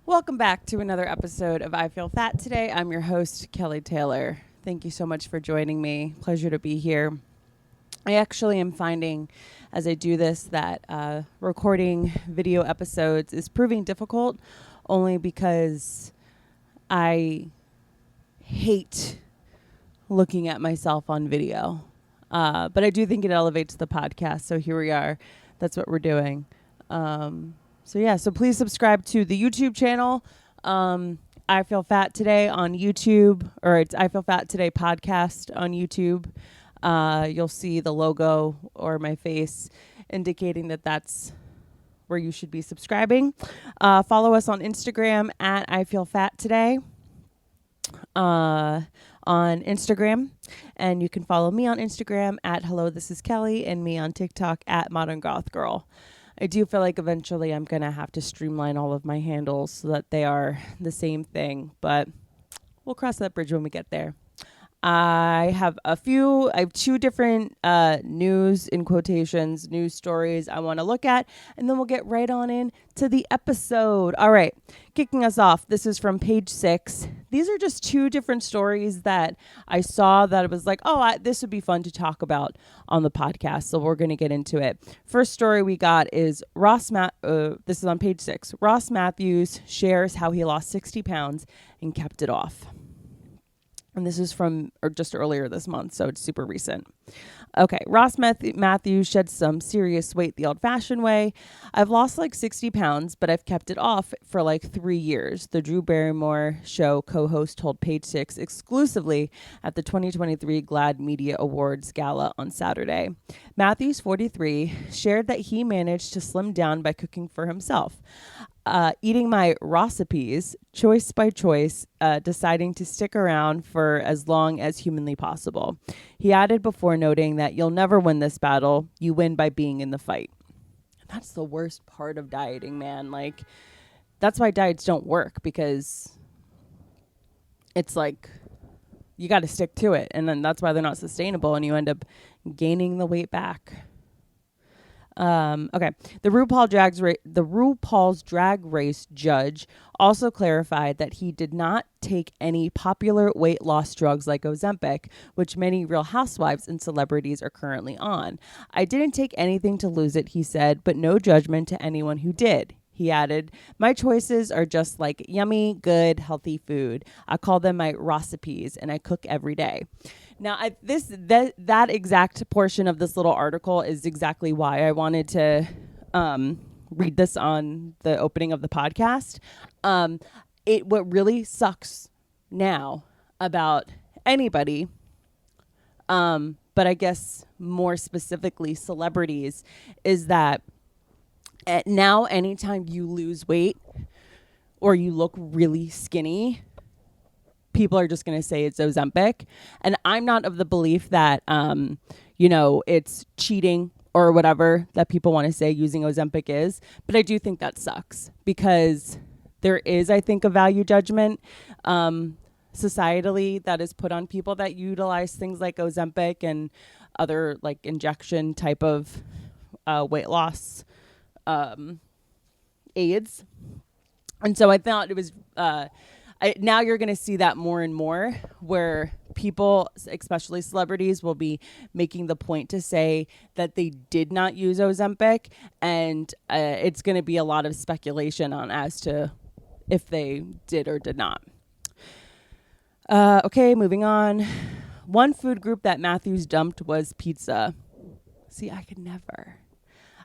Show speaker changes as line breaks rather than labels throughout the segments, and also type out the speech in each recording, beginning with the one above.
Welcome back to another episode of I Feel Fat Today. I'm your host, Kelly Taylor. Thank you so much for joining me. Pleasure to be here. I actually am finding, as I do this, that recording video episodes is proving difficult only because I hate looking at myself on video. But I do think it elevates the podcast, so here we are. That's what we're doing. So please subscribe to the YouTube channel. I Feel Fat Today on YouTube, or it's I Feel Fat Today podcast on YouTube. You'll see the logo or my face indicating that that's where you should be subscribing. Follow us on Instagram at I Feel Fat Today on Instagram. And you can follow me on Instagram at Hello This Is Kelly and me on TikTok at Modern Goth Girl. I do feel like eventually I'm going to have to streamline all of my handles so that they are the same thing, but we'll cross that bridge when we get there. I have two different news in quotations, news stories I want to look at, and then we'll get right on in to the episode. All right, kicking us off, this is from page 6. These are just two different stories that I saw that it was like, this would be fun to talk about on the podcast, so we're going to get into it. First story we got is this is on page 6. Ross Matthews shares how he lost 60 pounds and kept it off. And this is from just earlier this month, so it's super recent. Okay, Ross Matthews shed some serious weight the old-fashioned way. I've lost like 60 pounds, but I've kept it off for like 3 years, the Drew Barrymore show co-host told Page 6 exclusively at the 2023 GLAAD Media Awards Gala on Saturday. Matthews, 43, shared that he managed to slim down by cooking for himself. Eating my recipes, choice by choice, deciding to stick around for as long as humanly possible. He added before noting that you'll never win this battle. You win by being in the fight. That's the worst part of dieting, man. Like, that's why diets don't work, because it's like you got to stick to it. And then that's why they're not sustainable, and you end up gaining the weight back. Okay. The RuPaul's Drag Race judge also clarified that he did not take any popular weight loss drugs like Ozempic, which many Real Housewives and celebrities are currently on. I didn't take anything to lose it, he said, but no judgment to anyone who did. He added, my choices are just like yummy, good, healthy food. I call them my recipes, and I cook every day. Now, that exact portion of this little article is exactly why I wanted to read this on the opening of the podcast. What really sucks now about anybody, but I guess more specifically celebrities, is that now anytime you lose weight or you look really skinny, people are just going to say it's Ozempic. And I'm not of the belief that, it's cheating or whatever that people want to say using Ozempic is. But I do think that sucks, because there is, I think, a value judgment societally that is put on people that utilize things like Ozempic and other like injection type of weight loss aids. And so I thought it was... now you're going to see that more and more, where people, especially celebrities, will be making the point to say that they did not use Ozempic, and it's going to be a lot of speculation on as to if they did or did not. Okay, moving on. One food group that Matthews dumped was pizza. See, I could never.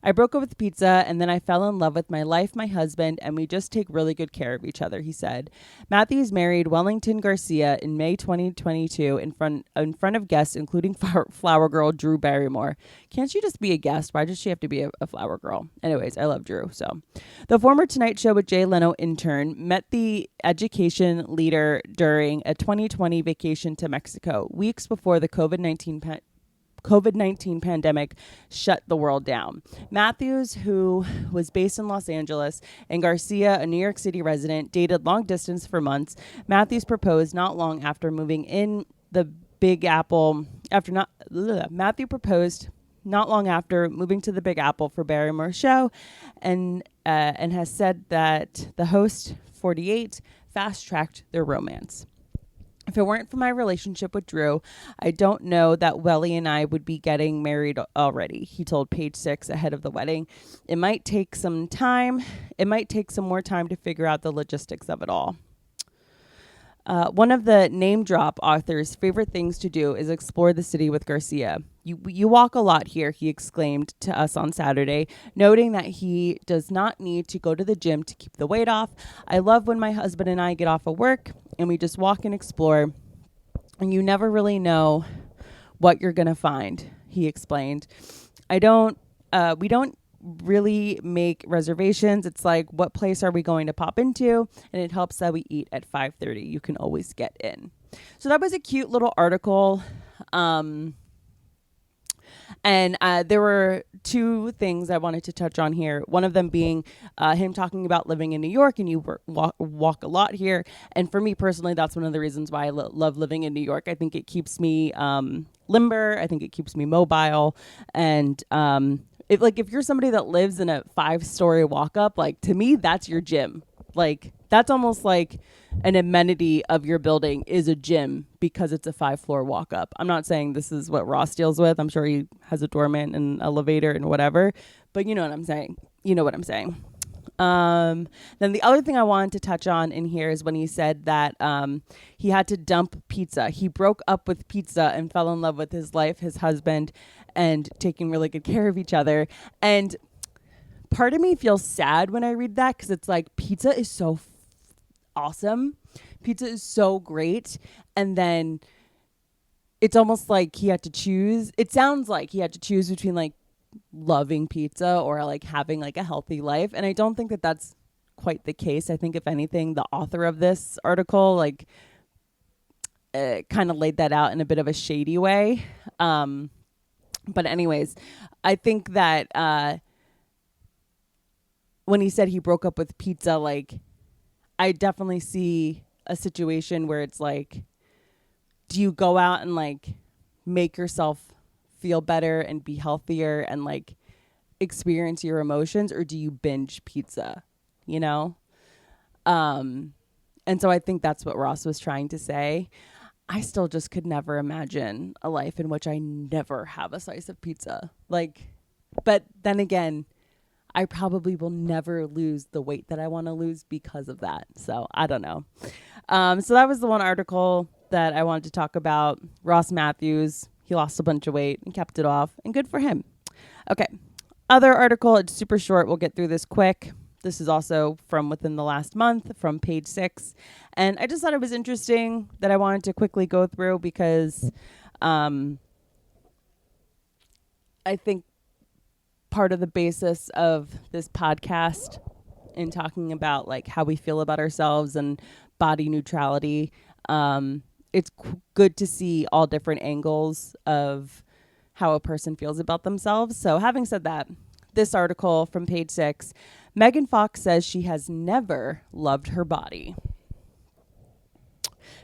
I broke up with pizza, and then I fell in love with my life, my husband, and we just take really good care of each other, he said. Matthews married Wellington Garcia in May 2022 in front of guests, including flower girl Drew Barrymore. Can't she just be a guest? Why does she have to be a flower girl? Anyways, I love Drew. So, the former Tonight Show with Jay Leno intern met the education leader during a 2020 vacation to Mexico, weeks before the COVID-19 pandemic shut the world down. Matthews, who was based in Los Angeles, and Garcia, a New York City resident, dated long distance for months. Matthews proposed not long after moving in the Big Apple. Matthew proposed not long after moving to the Big Apple for Barrymore's show, and has said that the host 1948 fast-tracked their romance. If it weren't for my relationship with Drew, I don't know that Welly and I would be getting married already, he told Page Six ahead of the wedding. It might take some time. It might take some more time to figure out the logistics of it all. One of the name drop author's favorite things to do is explore the city with Garcia. You walk a lot here, he exclaimed to us on Saturday, noting that he does not need to go to the gym to keep the weight off. I love when my husband and I get off of work and we just walk and explore, and you never really know what you're going to find, he explained. We don't really make reservations. It's like, what place are we going to pop into? And it helps that we eat at 5:30. You can always get in. So that was a cute little article. And there were two things I wanted to touch on here. One of them being him talking about living in New York, and you walk a lot here. And for me personally, that's one of the reasons why I love living in New York. I think it keeps me limber. I think it keeps me mobile. And if you're somebody that lives in a 5-story walk up, like, to me, that's your gym. Like, that's almost like an amenity of your building is a gym because it's a 5-floor walk up. I'm not saying this is what Ross deals with. I'm sure he has a doorman and an elevator and whatever, but you know what I'm saying. You know what I'm saying. Then the other thing I wanted to touch on in here is when he said that he had to dump pizza. He broke up with pizza and fell in love with his life, his husband, and taking really good care of each other. And part of me feels sad when I read that, because it's like, pizza is so awesome. Pizza is so great. And then it's almost like he had to choose. It sounds like he had to choose between like loving pizza or like having like a healthy life. And I don't think that that's quite the case. I think if anything, the author of this article like kind of laid that out in a bit of a shady way. But anyways, I think that when he said he broke up with pizza, like, I definitely see a situation where it's like, do you go out and like make yourself feel better and be healthier and like experience your emotions, or do you binge pizza, you know? And so I think that's what Ross was trying to say. I still just could never imagine a life in which I never have a slice of pizza. Like, but then again, I probably will never lose the weight that I want to lose because of that. So I don't know. So that was the one article that I wanted to talk about. Ross Matthews, he lost a bunch of weight and kept it off, and good for him. Okay. Other article, it's super short. We'll get through this quick. This is also from within the last month, from Page Six. And I just thought it was interesting that I wanted to quickly go through because I think part of the basis of this podcast in talking about like how we feel about ourselves and body neutrality, it's good to see all different angles of how a person feels about themselves. So having said that, this article from Page Six, Megan Fox says she has never loved her body.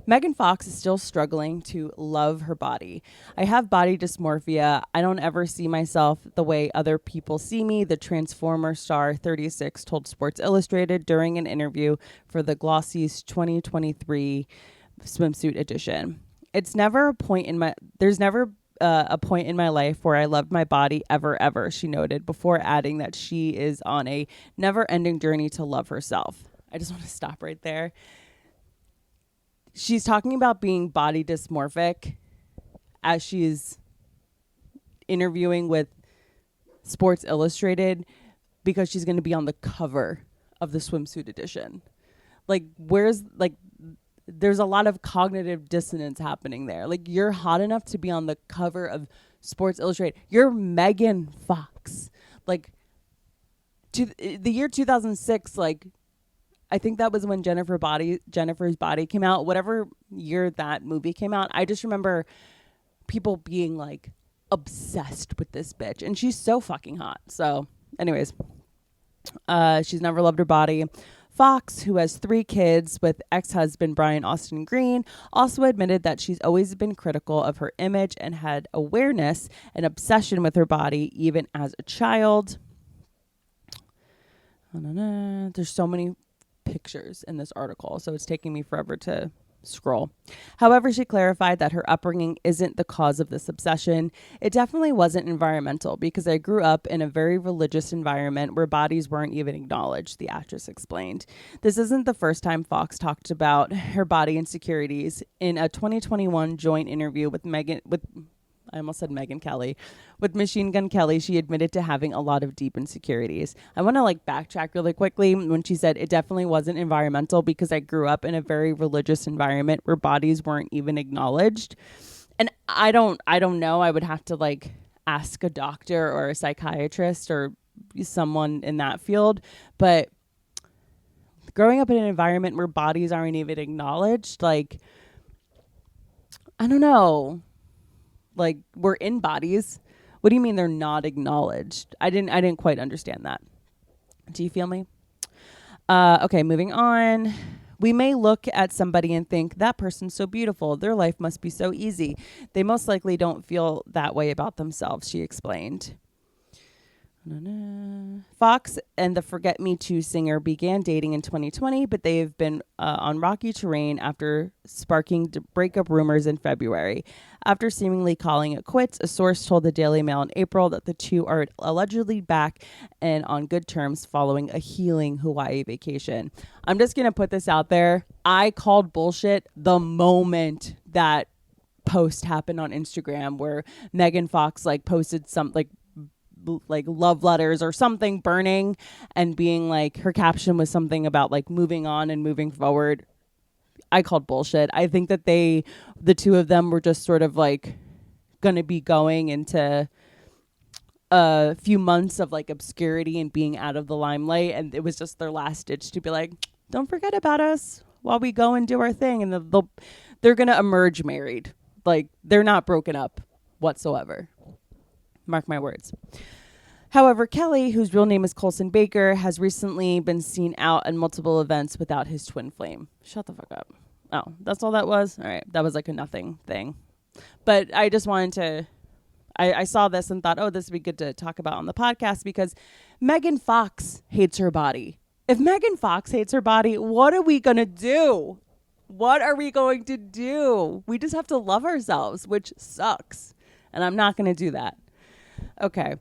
Megan Fox is still struggling to love her body. I have body dysmorphia. I don't ever see myself the way other people see me, the Transformer star 36 told Sports Illustrated during an interview for the Glossy's 2023 swimsuit edition. There's never a point in my life where I loved my body ever, she noted, before adding that she is on a never-ending journey to love herself. I just want to stop right there. She's talking about being body dysmorphic as she's interviewing with Sports Illustrated because she's going to be on the cover of the swimsuit edition. Like, there's a lot of cognitive dissonance happening there. Like, you're hot enough to be on the cover of Sports Illustrated. You're Megan Fox. Like, to the year 2006, like, I think that was when Jennifer's Body came out. Whatever year that movie came out, I just remember people being like obsessed with this bitch, and she's so fucking hot. So anyways, she's never loved her body. Fox, who has 3 kids with ex-husband Brian Austin Green, also admitted that she's always been critical of her image and had awareness and obsession with her body even as a child. There's so many pictures in this article, so it's taking me forever to scroll. However, she clarified that her upbringing isn't the cause of this obsession. It definitely wasn't environmental because I grew up in a very religious environment where bodies weren't even acknowledged, the actress explained. This isn't the first time Fox talked about her body insecurities. In a 2021 joint interview with I almost said Megyn Kelly. With Machine Gun Kelly, she admitted to having a lot of deep insecurities. I want to backtrack really quickly when she said it definitely wasn't environmental because I grew up in a very religious environment where bodies weren't even acknowledged. And I don't know. I would have to ask a doctor or a psychiatrist or someone in that field. But growing up in an environment where bodies aren't even acknowledged, I don't know. We're in bodies. What do you mean they're not acknowledged? I didn't quite understand that. Do you feel me? Okay, moving on. We may look at somebody and think that person's so beautiful. Their life must be so easy. They most likely don't feel that way about themselves, she explained. Fox and the Forget Me Too singer began dating in 2020, but they have been on rocky terrain after sparking breakup rumors in February. After seemingly calling it quits, a source told the Daily Mail in April that the two are allegedly back and on good terms following a healing Hawaii vacation. I'm just going to put this out there. I called bullshit the moment that post happened on Instagram where Megan Fox posted some love letters or something burning and being her caption was something about moving on and moving forward. I called bullshit. I think that the two of them were just sort of gonna be going into a few months of obscurity and being out of the limelight, and it was just their last ditch to be don't forget about us while we go and do our thing, and they're gonna emerge married. They're not broken up whatsoever. Mark my words. However, Kelly, whose real name is Colson Baker, has recently been seen out at multiple events without his twin flame. Shut the fuck up. Oh, that's all that was? All right. That was a nothing thing. But I just wanted to... I saw this and thought, this would be good to talk about on the podcast because Megan Fox hates her body. If Megan Fox hates her body, what are we going to do? What are we going to do? We just have to love ourselves, which sucks. And I'm not going to do that. Okay.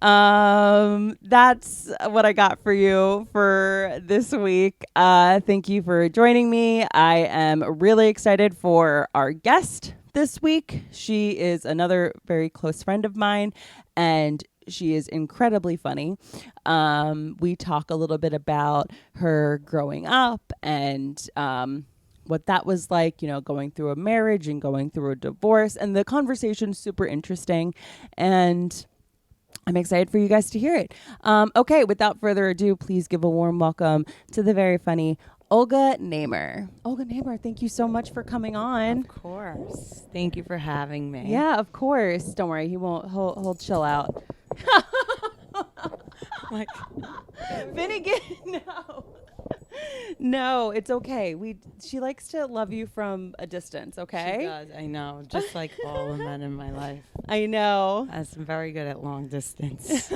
That's what I got for you for this week. Thank you for joining me. I am really excited for our guest this week. She is another very close friend of mine, and she is incredibly funny. We talk a little bit about her growing up and what that was like, going through a marriage and going through a divorce. And the conversation's super interesting. And I'm excited for you guys to hear it. Okay, without further ado, please give a warm welcome to the very funny Olga Namer. Olga Namer, thank you so much for coming on.
Of course. Thank you for having me.
Yeah, of course. Don't worry, he'll chill out. Finnegan, no. No, it's okay. She likes to love you from a distance, okay?
She does, I know. Just like all the men in my life.
I know.
I'm very good at long distance.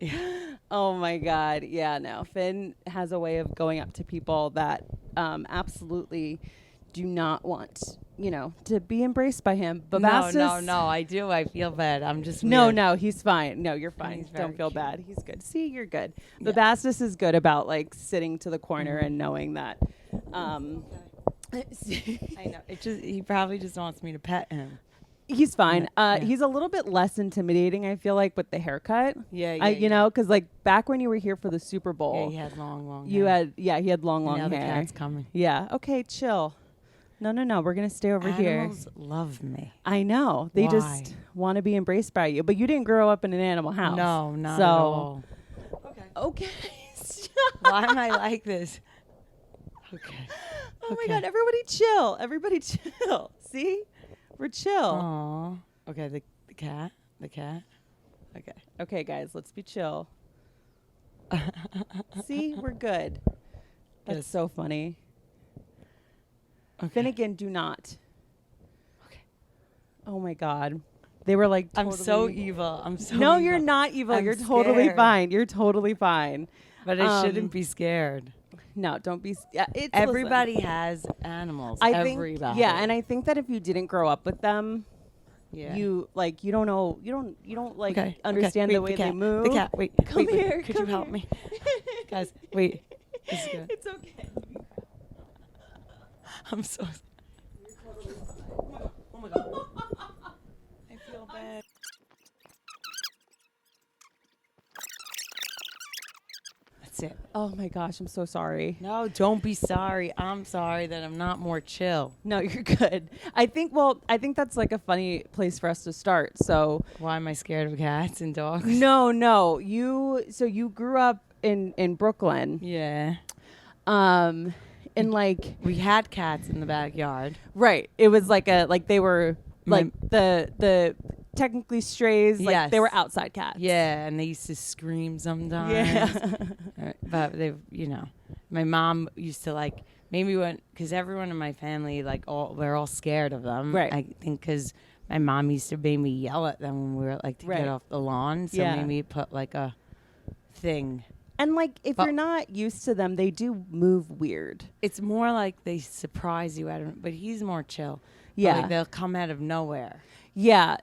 Yeah.
Oh my God. Yeah, no. Finn has a way of going up to people that absolutely do not want, to be embraced by him. But
No, I do. I feel bad. I'm just
No,
weird.
he's fine. No, you're fine.
He's
Don't feel
cute.
bad. He's good. See, you're good.
Yeah.
Babastis is good about sitting to the corner and knowing that.
I know. He probably just wants me to pet him.
He's fine.
Yeah.
He's a little bit less intimidating, I feel like, with the haircut.
Yeah.
You know, because back when you were here for the Super Bowl,
Yeah, he had long
he
hair.
had long
Now
hair.
the cat's coming.
Yeah. Okay, chill. No. We're gonna stay over
Animals
here.
love me.
I know. They
Why?
just want to be embraced by you. But you didn't grow up in an animal house.
No, not at all.
Okay.
Why am I like this? Okay.
Oh my God! Everybody chill. Everybody chill. See, we're chill.
Aw. Okay. The cat. Okay.
Okay, guys, let's be chill. See, we're good. That's
Yes.
so funny.
Okay.
Finnegan, do not.
Okay.
Oh my God. They were
I'm
totally
so evil. I'm so
No,
evil.
you're not evil.
I'm
You're totally
scared.
fine. You're totally fine.
But I shouldn't be scared.
No, don't be. It's
Everybody
listen,
has animals.
I
Everybody.
think. Yeah, and I think that if you didn't grow up with them,
yeah.
you like you don't know. You don't like
Okay.
understand
Wait,
the way they move.
The cat. Wait.
Come
wait,
here.
Could
come
you help
here.
me, guys? Wait. This is good.
It's okay.
I'm so. Oh my god. I feel bad. That's it.
Oh my gosh, I'm so sorry.
No, don't be sorry. I'm sorry that I'm not more chill.
No, you're good. I think that's like a funny place for us to start. So
Why am I scared of cats and dogs?
no. You grew up in Brooklyn.
Yeah.
And like
We had cats in the backyard.
right. It was like they were like the technically strays, like
Yes.
they were outside cats.
Yeah, and they used to scream sometimes.
Yeah.
But they, my mom used to like maybe because everyone in my family we're all scared of them.
Right.
I think because my mom used to make me yell at them when we were like to
Right.
get off the lawn. So
Yeah.
maybe put like a thing.
And like if
But-
you're not used to them, they do move weird.
It's more like they surprise you at him, but he's more chill.
Yeah.
Like they'll come out of nowhere.
Yeah,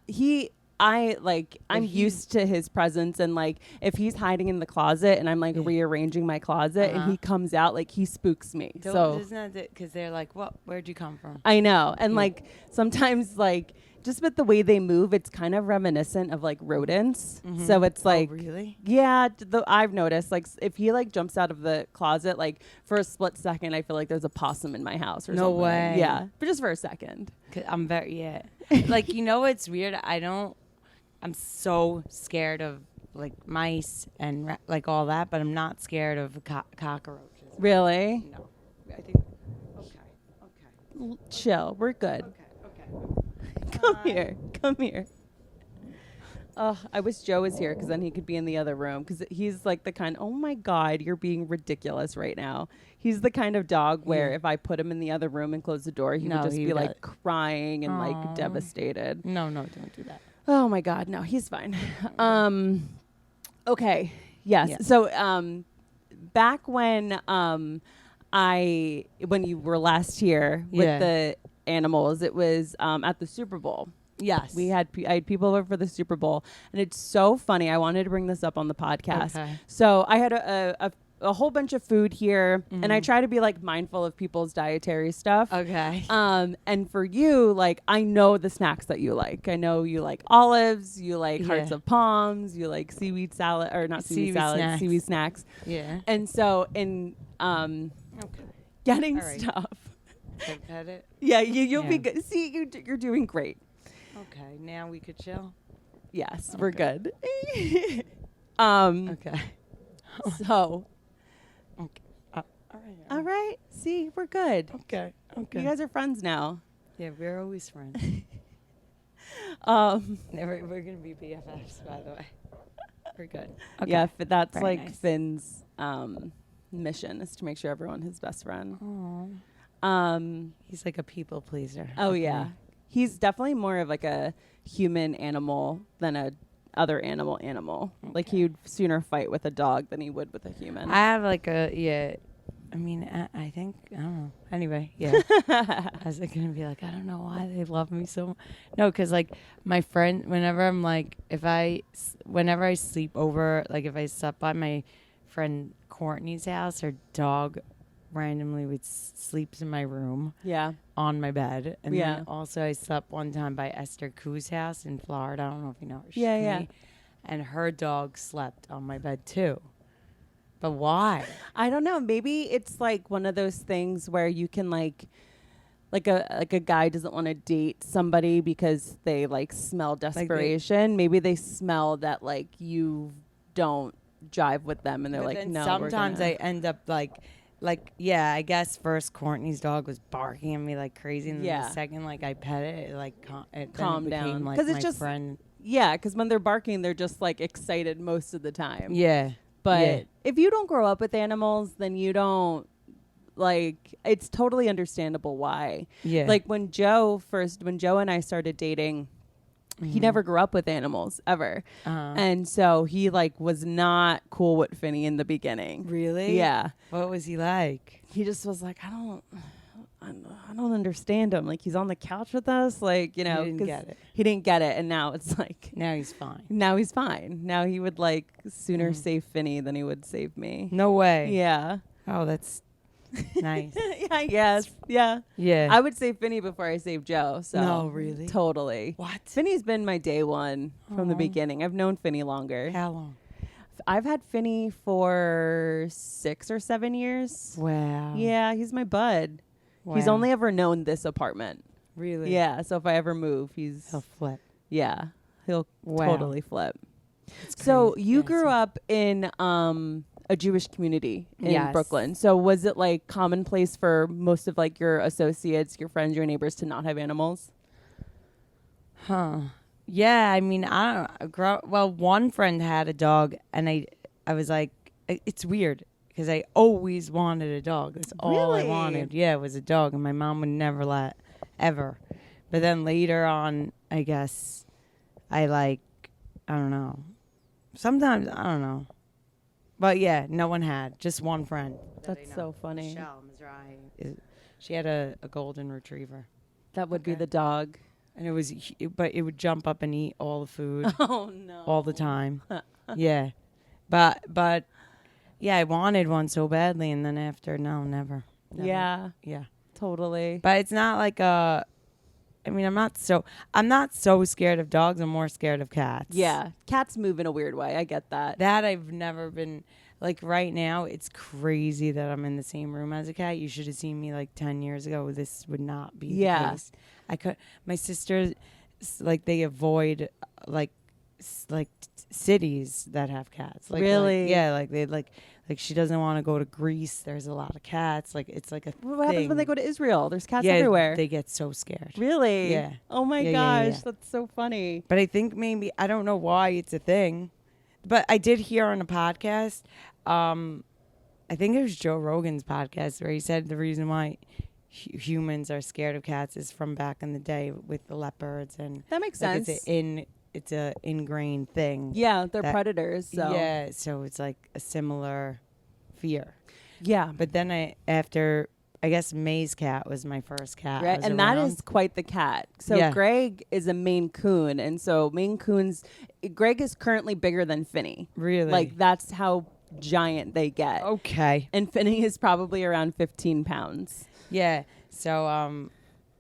I'm
he's-
used to his presence, and like if he's hiding in the closet and I'm like
Yeah.
rearranging my closet and he comes out, like he spooks me. So
Isn't that because they're like, "What? Where'd you come from?"
I know, and
Yeah.
like sometimes like just with the way they move, it's kind of reminiscent of like rodents.
Mhm.
So it's like
Oh, really?
yeah, I've noticed like if he like jumps out of the closet, like for a split second, I feel like there's a possum in my house or
No
something.
way.
Yeah, but just for a second.
'Cause I'm very like what's weird? I'm so scared of like mice and like all that, but I'm not scared of cockroaches.
Really?
No, I think. Okay.
Chill. We're good.
Okay.
Come here. Oh, I wish Joe was here because then he could be in the other room because he's like the kind. Oh my God, you're being ridiculous right now. He's the kind of dog where
Yeah.
if I put him in the other room and close the door, he
No,
would just
he
be like
does.
crying and
Aw.
like devastated.
No, don't do that.
Oh my God, no, he's fine. Okay, yes.
Yeah.
So back when when you were last here with
Yeah.
the animals, it was at the Super Bowl.
Yes.
I had people over for the Super Bowl, and it's so funny. I wanted to bring this up on the podcast.
Okay.
So I had a whole bunch of food here, and I
Mhm.
try to be like mindful of people's dietary stuff.
Okay.
And for you, like I know the snacks that you like. I know you like olives, you like hearts
Yeah.
of palms, you like seaweed salad or not seaweed
Seaweed
salad,
snacks.
seaweed snacks.
Yeah.
And so in
Okay.
getting
All right.
stuff,
Can I pet it?
yeah, you'll be
Yeah.
good. See, you're doing great.
Okay. Now we could chill.
Yes, we're
Okay.
good.
Okay.
So,
Okay.
all right. See, we're good.
Okay. Okay.
You guys are friends now.
Yeah, we're always friends. We're gonna be BFFs, by the way. We're good. Okay.
Yeah, that's
Very
like
nice.
Finn's mission is to make sure everyone's his best friend.
Aw. He's like a people pleaser.
Oh
Okay.
yeah, he's definitely more of like a human animal than a other animal. Like
Okay.
he'd sooner fight with a dog than he would with a human.
I have like I mean, I think I don't know. Anyway, yeah. I was like gonna be like, I don't know why they love me so much. No, because like my friend, whenever I'm like, whenever I sleep over, like if I slept by my friend Courtney's house, her dog randomly sleeps in my room
Yeah.
on my bed. And
Yeah.
then also I slept one time by Esther Koo's house in Florida. I don't know if you know her. She's
Yeah, yeah.
skinny. And her dog slept on my bed too. But why?
I don't know. Maybe it's like one of those things where you can like a guy doesn't want to date somebody because they like smell desperation. Maybe they smell that like you don't jive with them, and they're
But
like,
then
no.
sometimes I end up like yeah, I guess first Courtney's dog was barking at me like crazy, and then
Yeah.
the second like I pet it, it like
Calm
then it
down.
became, like
'Cause it's
my
just-
friend.
Yeah, because when they're barking, they're just like excited most of the time.
Yeah,
But
yeah.
if you don't grow up with animals, then you don't like. It's totally understandable why.
yeah,
Like when Joe and I started dating, he never grew up with animals ever. And so he like was not cool with Finny in the beginning.
Really?
Yeah.
What was he like?
He just was like, I don't understand him. Like, he's on the couch with us. Like, you know,
He didn't get it.
He didn't get it. And now it's like,
Now he's fine.
now he's fine. Now he would like sooner save Finny than he would save me.
No way.
Yeah.
Oh, that's nice.
Yeah, yes. Yeah.
Yeah.
I would save Finny before I save Joe. So
No, really?
Totally.
What?
Finny's been my day one from the beginning. I've known Finny longer.
How long?
I've had Finny for 6 or 7 years.
Wow.
Yeah, he's my bud.
Wow.
He's only ever known this apartment.
Really?
Yeah, so if I ever move,
He'll flip.
yeah, he'll
Wow.
totally flip.
That's
So
crazy.
you
Yeah,
grew
so-
up in a Jewish community in
Yes.
Brooklyn. So was it like commonplace for most of like your associates, your friends, your neighbors to not have animals?
Huh. Yeah, I mean, I don't well, one friend had a dog and I was like, it's weird because I always wanted a dog. That's all I
Really?
wanted. Yeah, it was a dog and my mom would never let ever. But then later on, I guess I don't know. Sometimes I don't know. But yeah, no one had. Just one friend.
That's so funny.
Michelle Mizrahi. She had a golden retriever.
That would be
Okay.
the dog.
And but it would jump up and eat all the food
Oh no.
all the time. Yeah. But yeah, I wanted one so badly and then after, no, never.
Yeah,
Yeah.
totally.
But it's not like I mean, I'm not so scared of dogs. I'm more scared of cats.
Yeah, cats move in a weird way. I get that.
That I've never been like right now. It's crazy that I'm in the same room as a cat. You should have seen me like 10 years ago. This would not be the case. My sisters, like they avoid cities that have cats.
Really?
Yeah. Like they like she doesn't want to go to Greece. There's a lot of cats. Like it's like a
What happens when they go to Israel? There's cats
yeah,
everywhere.
They get so scared.
Really?
Yeah.
Oh my
Yeah,
gosh,
yeah.
that's so funny.
But I think maybe I don't know why it's a thing, but I did hear on a podcast. I think it was Joe Rogan's podcast where he said the reason why humans are scared of cats is from back in the day with the leopards and
That makes
like
sense.
it's a ingrained thing.
Yeah, they're
that-
predators. So
Yeah, so it's like a similar fear.
yeah.
But then I guess May's cat was my first cat.
Right,
was
and that
around.
is quite the cat. So
Yeah.
Greg is a Maine Coon, and so Maine Coons, Greg is currently bigger than Finny.
Really
Like that's how giant they get.
okay.
And Finny is probably around 15 pounds.
Yeah. So,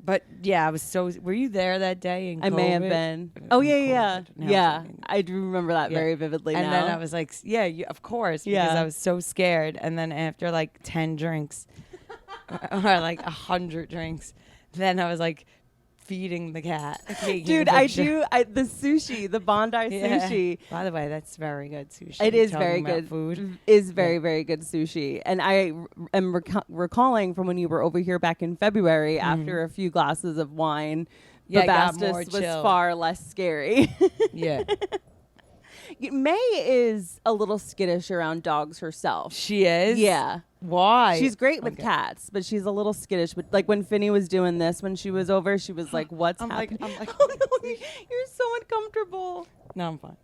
but yeah, I was so. Were you there that day? In
I may have
COVID?
been. Oh yeah, yeah,
COVID. Now
yeah.
it's-
I do remember that
Yeah.
very vividly.
And
now.
then I was like, yeah, of course, because
Yeah.
I was so scared. And then after like 10 drinks, or like 100 drinks, then I was like feeding the cat. taking
Dude,
a
I
picture.
do. The sushi, the Bondi
Yeah.
sushi.
By the way, that's very good sushi.
It is
Talking
very
about
good.
Food.
Is very, very good sushi. And I am recalling from when you were over here back in February after a few glasses of wine,
Yeah,
the
it got more
Bastis was
chill.
far less scary.
Yeah.
May is a little skittish around dogs herself.
She is?
Yeah.
Why?
She's great with
Okay.
cats, but she's a little skittish. But like when Finny was doing this, when she was over, she was like, "What's
I'm like-
happening?"
I'm like-
oh no, you're so uncomfortable.
No, I'm fine.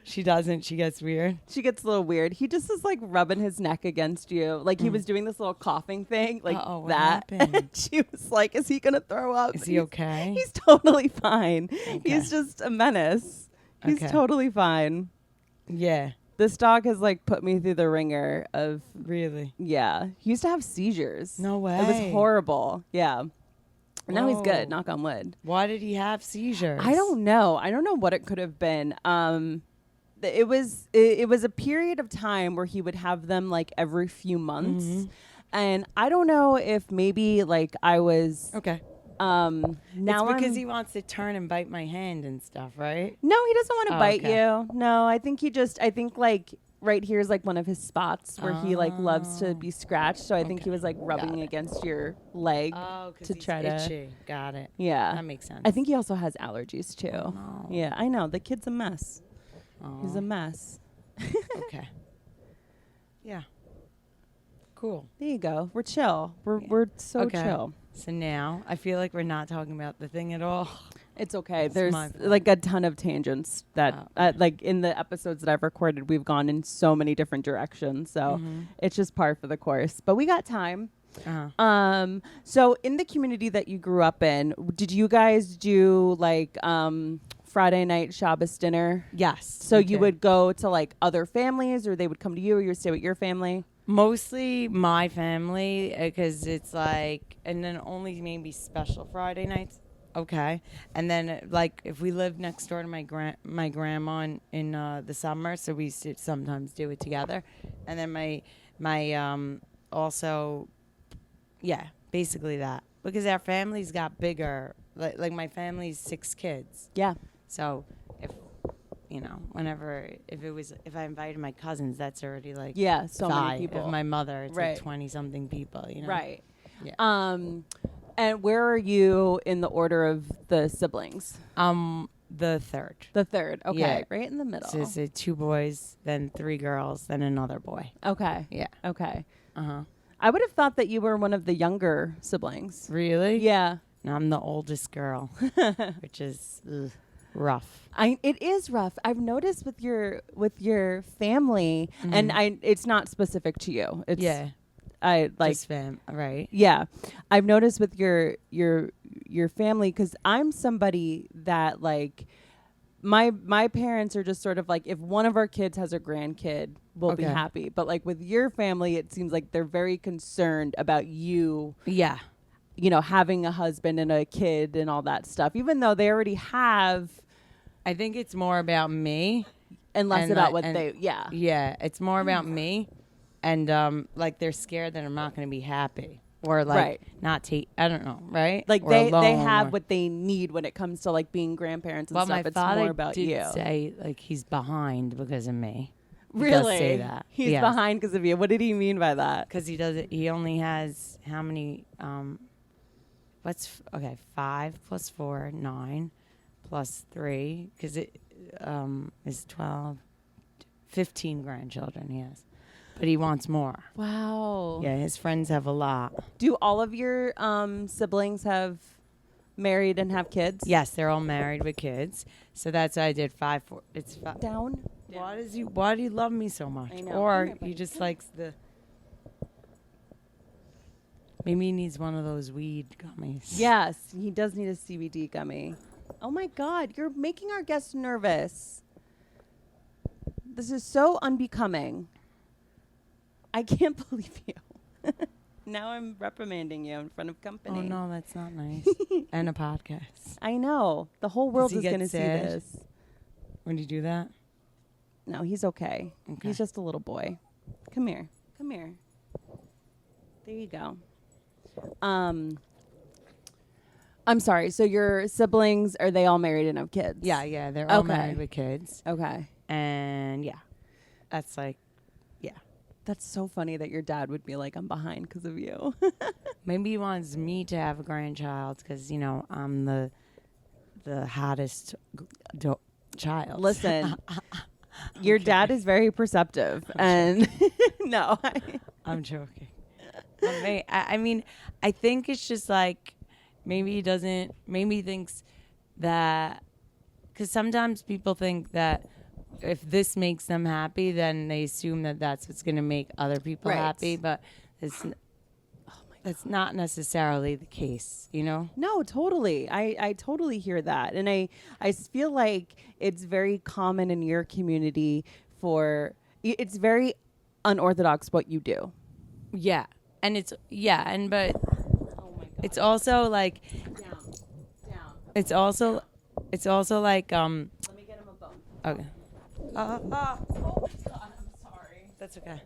She doesn't. She gets weird.
She gets a little weird. He just is like rubbing his neck against you, like he was doing this little coughing thing, like
Uh-oh, what
that.
happened?
And she was like, "Is he gonna throw up?"
Is he okay?
He's totally fine.
Okay.
He's just a menace. He's
Okay.
totally fine.
Yeah.
This dog has like put me through the ringer of
Really?
yeah. He used to have seizures.
No way.
It was horrible. Yeah. Now he's
Whoa.
good. Knock on wood.
Why did he have seizures?
I don't know. I don't know what it could have been. It was a period of time where he would have them like every few months, and I don't know if maybe like I was
Okay.
now
It's because
I'm-
he wants to turn and bite my hand and stuff, right?
no, he doesn't want to
Oh,
bite
okay.
you. No, I think like right here is like one of his spots where he like loves to be scratched. So I think he was like rubbing against your leg.
Oh,
to try to-
itchy. Got it.
Yeah,
That makes sense.
I think he also has allergies too.
no.
Yeah, I know the kid's a mess.
Oh,
He's a mess.
okay. Yeah. Cool.
There you go. We're chill. We're so
Okay.
chill.
So now I feel like we're not talking about the thing at all.
It's okay.
It's
There's
my fault.
like a ton of tangents that,
Oh.
like in the episodes that I've recorded, we've gone in so many different directions. So it's just par for the course. But we got time. So in the community that you grew up in, did you guys do like Friday night Shabbos dinner?
Yes.
So you would go to like other families, or they would come to you, or you would stay with your family?
Mostly my family, because it's like, and then only maybe special Friday nights. Okay. And then like if we lived next door to my grandma in the summer, so we used to sometimes do it together. And then my also, yeah, basically that, because our families got bigger. Like my family's 6 kids.
Yeah.
So if if I invited my cousins, that's already like
so
5.
many people.
If my mother, it's
Right.
like 20 something people,
Right.
Yeah.
And where are you in the order of the siblings?
The third.
The third. Okay.
Yeah.
Right in the middle.
So it's 2 boys, then 3 girls, then another boy.
Okay.
Yeah.
Okay.
Uh-huh.
I would have thought that you were one of the younger siblings.
Really?
Yeah.
No, I'm the oldest girl, which is rough.
It is rough. I've noticed with your family, and it's not specific to you. It's I like
just fam, right?
Yeah, I've noticed with your family, because I'm somebody that like my parents are just sort of like, if one of our kids has a grandkid, we'll be happy. But like with your family, it seems like they're very concerned about you.
Yeah.
Having a husband and a kid and all that stuff, even though they already have.
I think it's more about me
and less about what they. Yeah.
Yeah, it's more about me, and like they're scared that I'm not going to be happy, or like not take. I don't know, right?
Like
or
they have what they need when it comes to like being grandparents and stuff.
My
it's
father
more about
did
you.
say like he's behind because of me.
Really?
He does say that.
He's behind because of you. What did he mean by that?
Because he does it. He only has how many? 5 plus 4, 9, plus 3, because it is 12, 15 grandchildren he has. But he wants more.
Wow.
Yeah, his friends have a lot.
Do all of your siblings have married and have kids?
Yes, they're all married with kids. So that's why I did 5, 4. It's 5.
Down?
Why do you love me so much?
I know.
Or he just likes the... Maybe he needs one of those weed gummies.
Yes, he does need a CBD gummy. Oh my God, you're making our guests nervous. This is so unbecoming. I can't believe you. Now I'm reprimanding you in front of company.
Oh no, that's not nice. And a podcast.
I know. The whole world
Does
is
he
going to
get
see
sad
this.
when you do that?
No, he's okay.
Okay.
He's just a little boy. Come here. Come here. There you go. I'm sorry. So your siblings, are they all married and have kids?
Yeah, they're all married with kids.
Okay.
And yeah, that's like, yeah.
That's so funny that your dad would be like, I'm behind because of you.
Maybe he wants me to have a grandchild because, I'm the hottest child.
Listen, your dad is very perceptive. And no.
I'm joking. I mean, I think it's just like maybe he thinks that, because sometimes people think that if this makes them happy, then they assume that that's what's going to make other people happy. But that's not necessarily the case,
No, totally. I totally hear that. And I feel like it's very common in your community it's very unorthodox what you do.
Yeah. And but oh my God. It's also like
Down.
It's also like
Let me get him a bone.
Okay.
Oh my God, I'm sorry.
That's okay.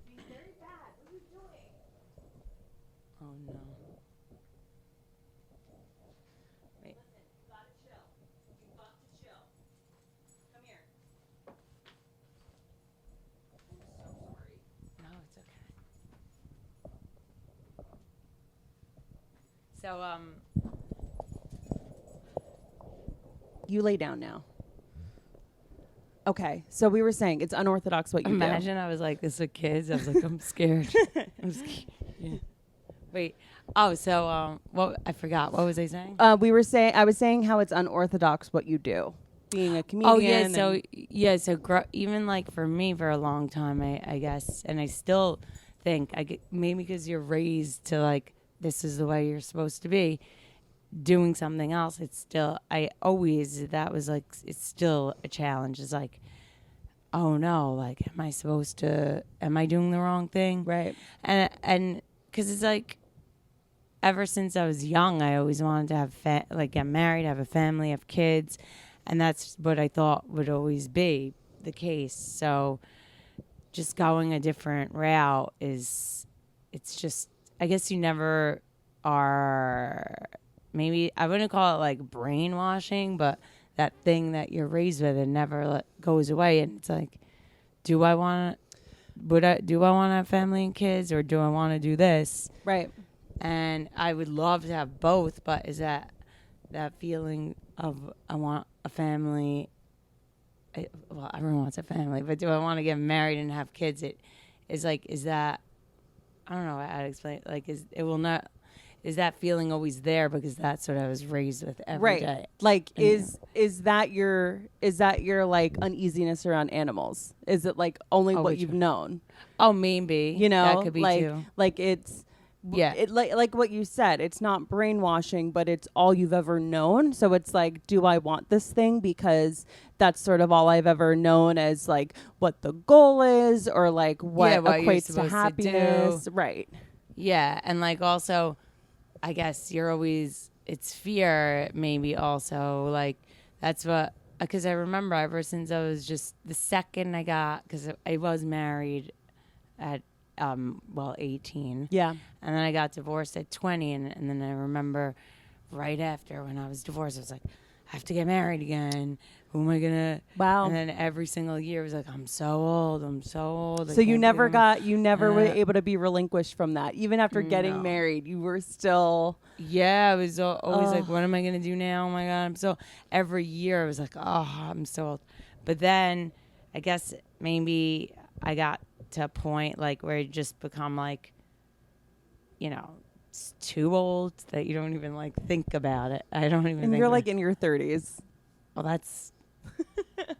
Being very bad. What are you doing?
Oh no. Wait.
Listen, you gotta chill. You got to chill. Come here. I'm so sorry.
No, it's okay. So
You lay down now. Okay, so we were saying it's unorthodox what you
imagine I was like this with kids. I was like, I'm scared. I'm scared. Yeah. Wait. Oh, so what? I forgot. What was I saying?
I was saying how it's unorthodox what you do, being a comedian.
Oh yeah. So yeah. So even like for me, for a long time, I guess, and I still think maybe because you're raised to like this is the way you're supposed to be. Doing something else, it's still. That was like it's still a challenge. It's like, oh no, like am I doing the wrong thing?
Right.
And because it's like, ever since I was young, I always wanted to have get married, have a family, have kids, and that's what I thought would always be the case. So just going a different route it's just, I guess you never are, maybe I wouldn't call it like brainwashing, but that thing that you're raised with, it never goes away. And it's like, do I want to have family and kids, or do I want to do this?
Right.
And I would love to have both, but is that feeling of I want a family? Well, everyone wants a family, but do I want to get married and have kids? It is like, is that, I don't know how to explain it. Like, is that feeling always there because that's what I was raised with every day?
Right. Like, is that your like uneasiness around animals? Is it like only what you've known?
Oh, maybe.
You know,
that could be
like,
too.
Like it's.
Yeah.
It, like what you said, it's not brainwashing, but it's all you've ever known. So it's like, do I want this thing because that's sort of all I've ever known as like what the goal is, or like what equates to happiness. Right.
Yeah. And like also, I guess it's fear maybe also. Like that's what, because I remember ever since I was just the second I got, because I was married at 18.
Yeah.
And then I got divorced at 20. And then I remember right after when I was divorced, I was like, I have to get married again. Who am I going to?
Wow.
And then every single year it was like, I'm so old.
So you never were able to be relinquished from that. Even after getting married, you were still.
Yeah. I was always like, what am I going to do now? Oh my God. Every year I was like, oh, I'm so old. But then I guess maybe I got to a point like where you just become like, it's too old that you don't even like think about it. I don't even.
And you're like in your 30s.
Well, that's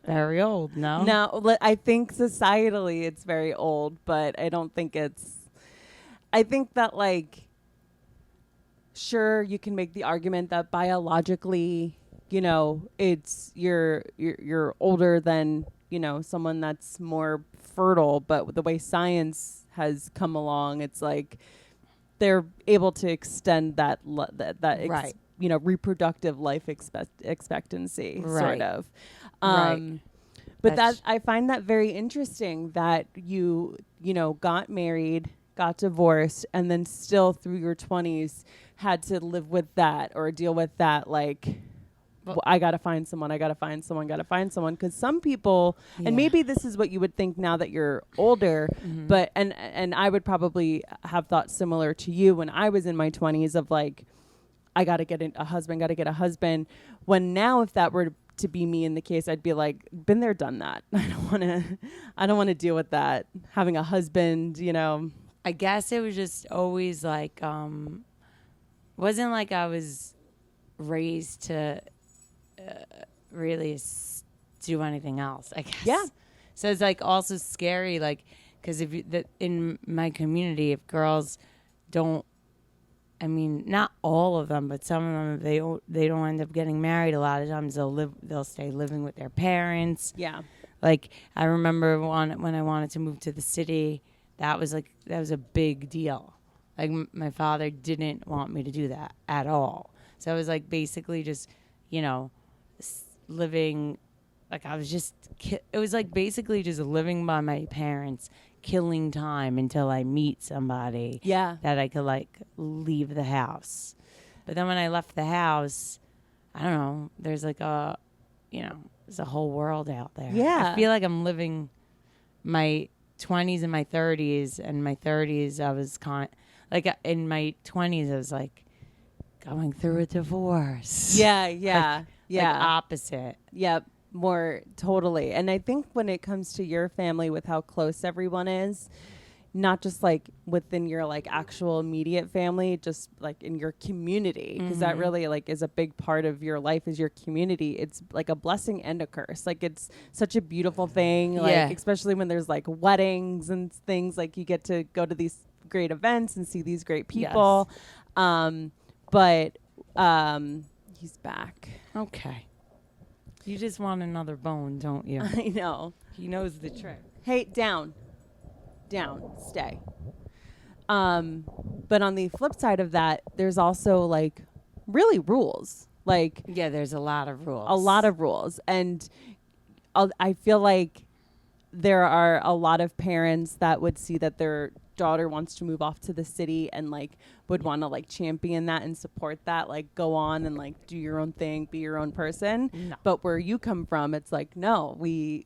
very old. No.
No, I think societally it's very old, but I don't think it's. I think that like, sure, you can make the argument that biologically, it's you're older than someone that's more fertile, but the way science has come along, it's like they're able to extend that
right.
Reproductive life expectancy,
right.
sort of.
Right.
But I find that very interesting that you got married, got divorced, and then still through your 20s had to live with that or deal with that, like, I got to find someone. Because some people, and maybe this is what you would think now that you're older, but, and I would probably have thought similar to you when I was in my 20s of like, I got to get a husband. When now, if that were to be me in the case, I'd be like, been there, done that. I don't want to deal with that. Having a husband,
I guess it was just always like, wasn't like I was raised to really do anything else, I guess.
Yeah.
So it's like also scary, like, because in my community, if girls don't, I mean, not all of them, but some of them, they don't end up getting married. A lot of times they'll stay living with their parents.
Yeah.
Like I remember when I wanted to move to the city, that was a big deal. Like my father didn't want me to do that at all. So it was like basically just, living, like I was just, it was like basically just living by my parents, killing time until I meet somebody that I could like leave the house. But then when I left the house, I don't know, there's like there's a whole world out there.
Yeah.
I feel like I'm living my 20s and my 30s, and my 30s I was like in my 20s I was like going through a divorce.
Yeah.
Like opposite.
Yep. More totally. And I think when it comes to your family with how close everyone is, not just like within your like actual immediate family, just like in your community, because that really like is a big part of your life, is your community. It's like a blessing and a curse. Like it's such a beautiful thing, like especially when there's like weddings and things, like you get to go to these great events and see these great people. But he's back.
Okay. You just want another bone, don't you?
I know.
He knows the trick.
Hey, down, stay. But on the flip side of that, there's also like really rules. Like
there's a lot of rules.
And I feel like there are a lot of parents that would see that their daughter wants to move off to the city and like would want to like champion that and support that, like go on and like do your own thing, be your own person.
No.
But where you come from, it's like, no, we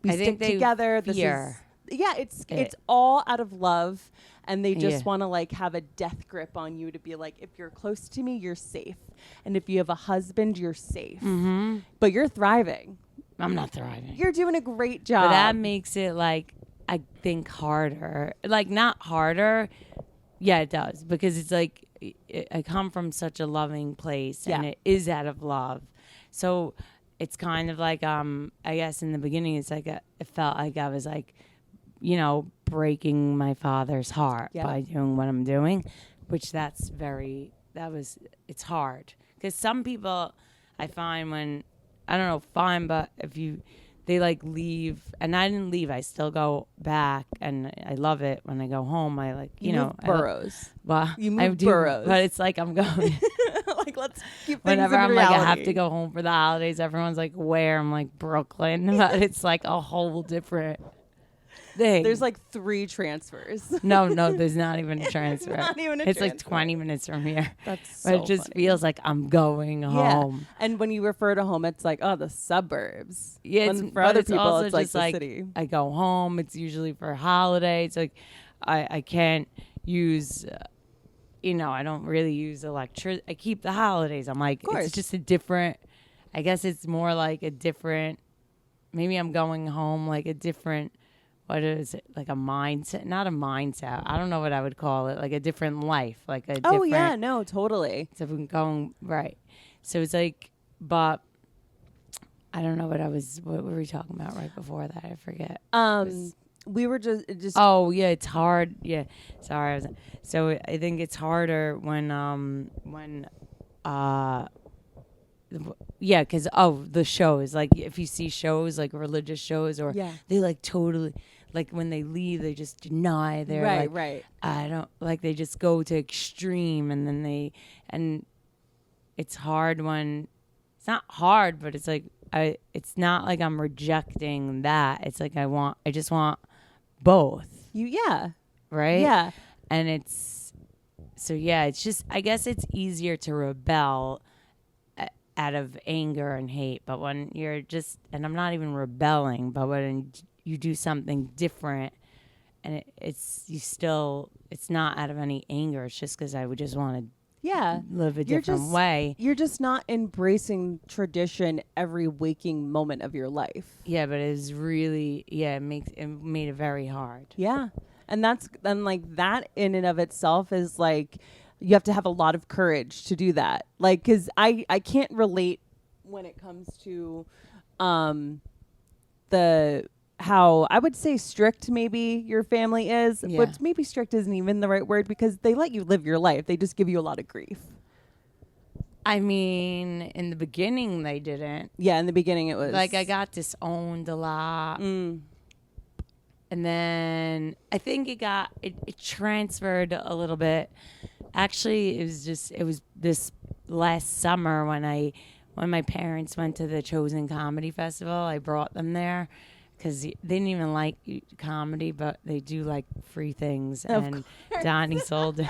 I
stick together. This is it's all out of love, and they just want to like have a death grip on you to be like, if you're close to me, you're safe, and if you have a husband, you're safe. But you're thriving.
I'm not thriving.
You're doing a great job.
But that makes it like, I think, harder. Like not harder. Yeah, it does, because it's like I come from such a loving place, and it is out of love. So it's kind of like I guess in the beginning it's like it felt like I was like, you know, breaking my father's heart by doing what I'm doing, which it's hard, because some people I find when but if they like leave, and I didn't leave, I still go back, and I love it when I go home. I like, you know,
boroughs.
Well,
you move boroughs,
but it's like I'm going.
Like, let's keep things
whenever
in
I'm
reality.
like, I have to go home for the holidays. Everyone's like, where? I'm like, Brooklyn, but it's like a whole different thing.
There's like 3 transfers.
No, there's not even a transfer.
Not even a
it's
transfer.
like 20 minutes from here.
That's
but it just feels like I'm going home.
And when you refer to home, it's like, oh, the suburbs.
Yeah,
for other people,
also
it's like
just
the
like
city.
I go home. It's usually for holidays. Like I can't use. I don't really use electricity. I keep the holidays. I'm like, it's just a different. I guess it's more like a different. Maybe I'm going home like a different. What is it? Like a mindset? Not a mindset. I don't know what I would call it. Like a different life. Like a different.
Oh yeah, no, totally.
So I'm going right. So it's like, but I don't know what were we talking about right before that? I forget.
We were just.
Oh yeah, it's hard. Yeah, sorry. So I think it's harder when because the shows, like if you see shows like religious shows, or they like totally, like when they leave they just deny their
right.
I don't like, they just go to extreme, and then it's hard when it's not hard, but it's like it's not like I'm rejecting that. It's like I just want both. Right?
Yeah.
And it's just, I guess it's easier to rebel out of anger and hate, but when you're just, and I'm not even rebelling, but when you do something different, and it's not out of any anger, it's just because I would just want to live a different way.
You're just not embracing tradition every waking moment of your life.
Yeah, but it's really, it made it very hard.
Yeah. And like that in and of itself is like, you have to have a lot of courage to do that. Like, cause I can't relate when it comes to, how I would say strict maybe your family is, but maybe strict isn't even the right word, because they let you live your life. They just give you a lot of grief.
I mean, in the beginning they didn't.
Yeah, in the beginning it was
like I got disowned a lot. And then I think it transferred a little bit. Actually, it was this last summer when my parents went to the Chosen Comedy Festival. I brought them there because they didn't even like comedy, but they do like free things. And Donnie sold it.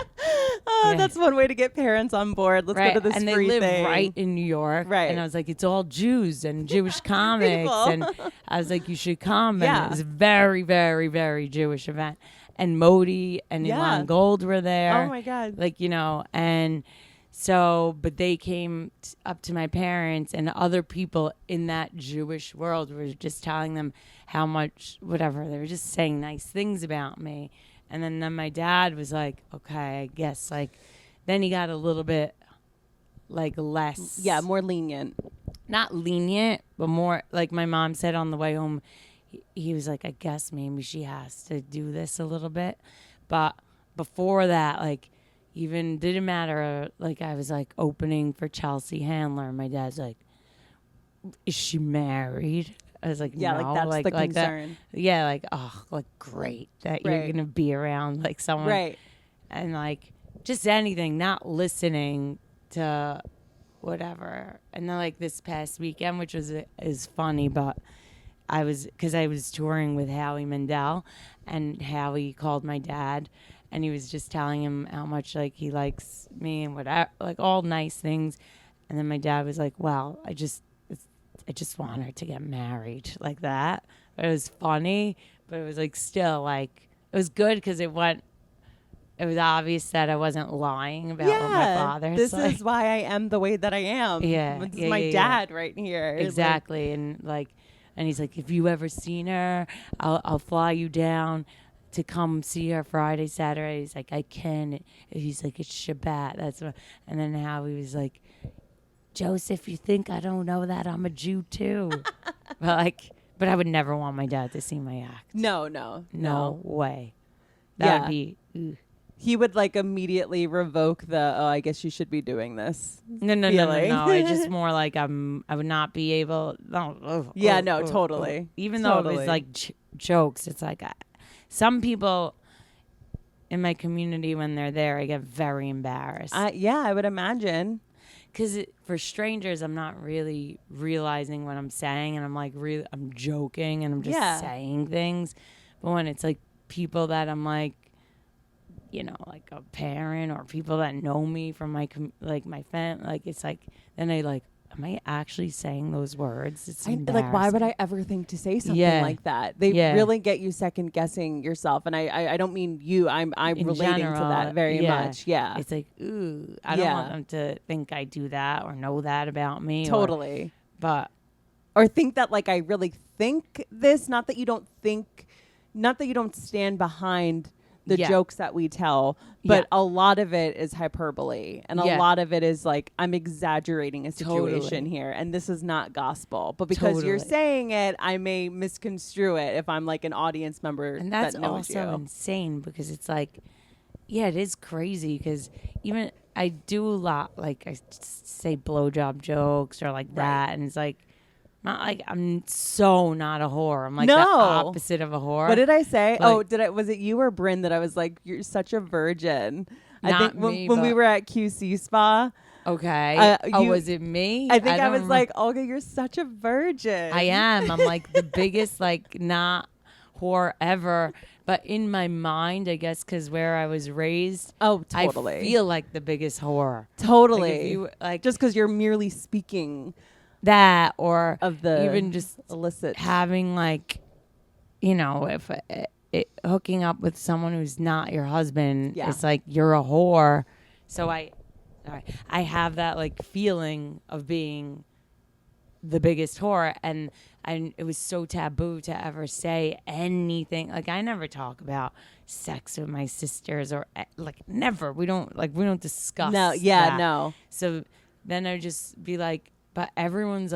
That's one way to get parents on board. Let's go to this
and
free thing.
And they live right in New York.
Right.
And I was like, it's all Jews and Jewish comics. And I was like, you should come. And it was a very, very, very Jewish event. And Modi and Ilan Gold were there.
Oh, my God.
Like, and so, but they came up to my parents, and other people in that Jewish world were just telling them how much, whatever, they were just saying nice things about me. And then my dad was like, okay, I guess, like, then he got a little bit, like, less.
Yeah, more lenient.
Not lenient, but more, like my mom said on the way home, he was like, I guess maybe she has to do this a little bit. But before that, like, even didn't matter. Like, I was like opening for Chelsea Handler. And my dad's like, is she married? I was like,
Yeah,
no.
like that's
like,
the
like
concern.
That. Yeah, like, oh, like, great that you're going to be around, like, someone.
Right.
And, like, just anything, not listening to whatever. And then, like, this past weekend, which is funny, but because I was touring with Howie Mandel, and Howie called my dad, and he was just telling him how much, like, he likes me and whatever, like, all nice things. And then my dad was like, well, I just want her to get married, like that. It was funny, but it was, like, still, like, it was good because it was obvious that I wasn't lying about what my father.
This is why I am the way that I am.
Yeah.
This is my dad right here.
Exactly. Like, and, like, and he's like, if you ever seen her, I'll fly you down to come see her Friday, Saturday. He's like, I can. He's like, it's Shabbat. That's what. And then Howie was like, Joseph, you think I don't know that I'm a Jew too? But I would never want my dad to see my act.
No
way. That would be. Ugh.
He would, like, immediately revoke I guess you should be doing this.
No. I just more like I would not be able.
Totally.
Even though it was like jokes, it's like some people in my community, when they're there, I get very embarrassed.
I would imagine.
Because for strangers, I'm not really realizing what I'm saying, and I'm like, I'm joking, and I'm just saying things. But when it's like people that I'm like, you know, like a parent or people that know me from my family, like, it's like, then I like, am I actually saying those words? It's embarrassing.
Like, why would I ever think to say something like that? They really get you second guessing yourself, and I don't mean you. I'm relating to that very much. Yeah,
it's like, ooh, I don't want them to think I do that or know that about me.
Totally,
or
think that, like, I really think this. Not that you don't stand behind the jokes that we tell, but a lot of it is hyperbole, and a lot of it is like, I'm exaggerating a situation here, and this is not gospel, but because you're saying it, I may misconstrue it if I'm like an audience member.
And that's
that knows
also insane, because it's like, it is crazy, because even I do a lot, like, I say blowjob jokes or like that, and it's like, not like I'm so not a whore. I'm like the opposite of a whore.
What did I say? Was it you or Bryn that I was like, you're such a virgin? I think when we were at QC Spa.
Okay. Was it me?
I think I was like, Olga, you're such a virgin.
I am. I'm like the biggest, like, not whore ever. But in my mind, I guess, because where I was raised,
totally,
I feel like the biggest whore.
Totally. Just because you're merely speaking.
That, or
of the
even just
illicit
having, like, you know, if hooking up with someone who's not your husband, it's like you're a whore. So I have that, like, feeling of being the biggest whore, and it was so taboo to ever say anything. Like, I never talk about sex with my sisters, or like, never. We don't discuss.
No,
that.
No.
So then I'd just be like, but everyone's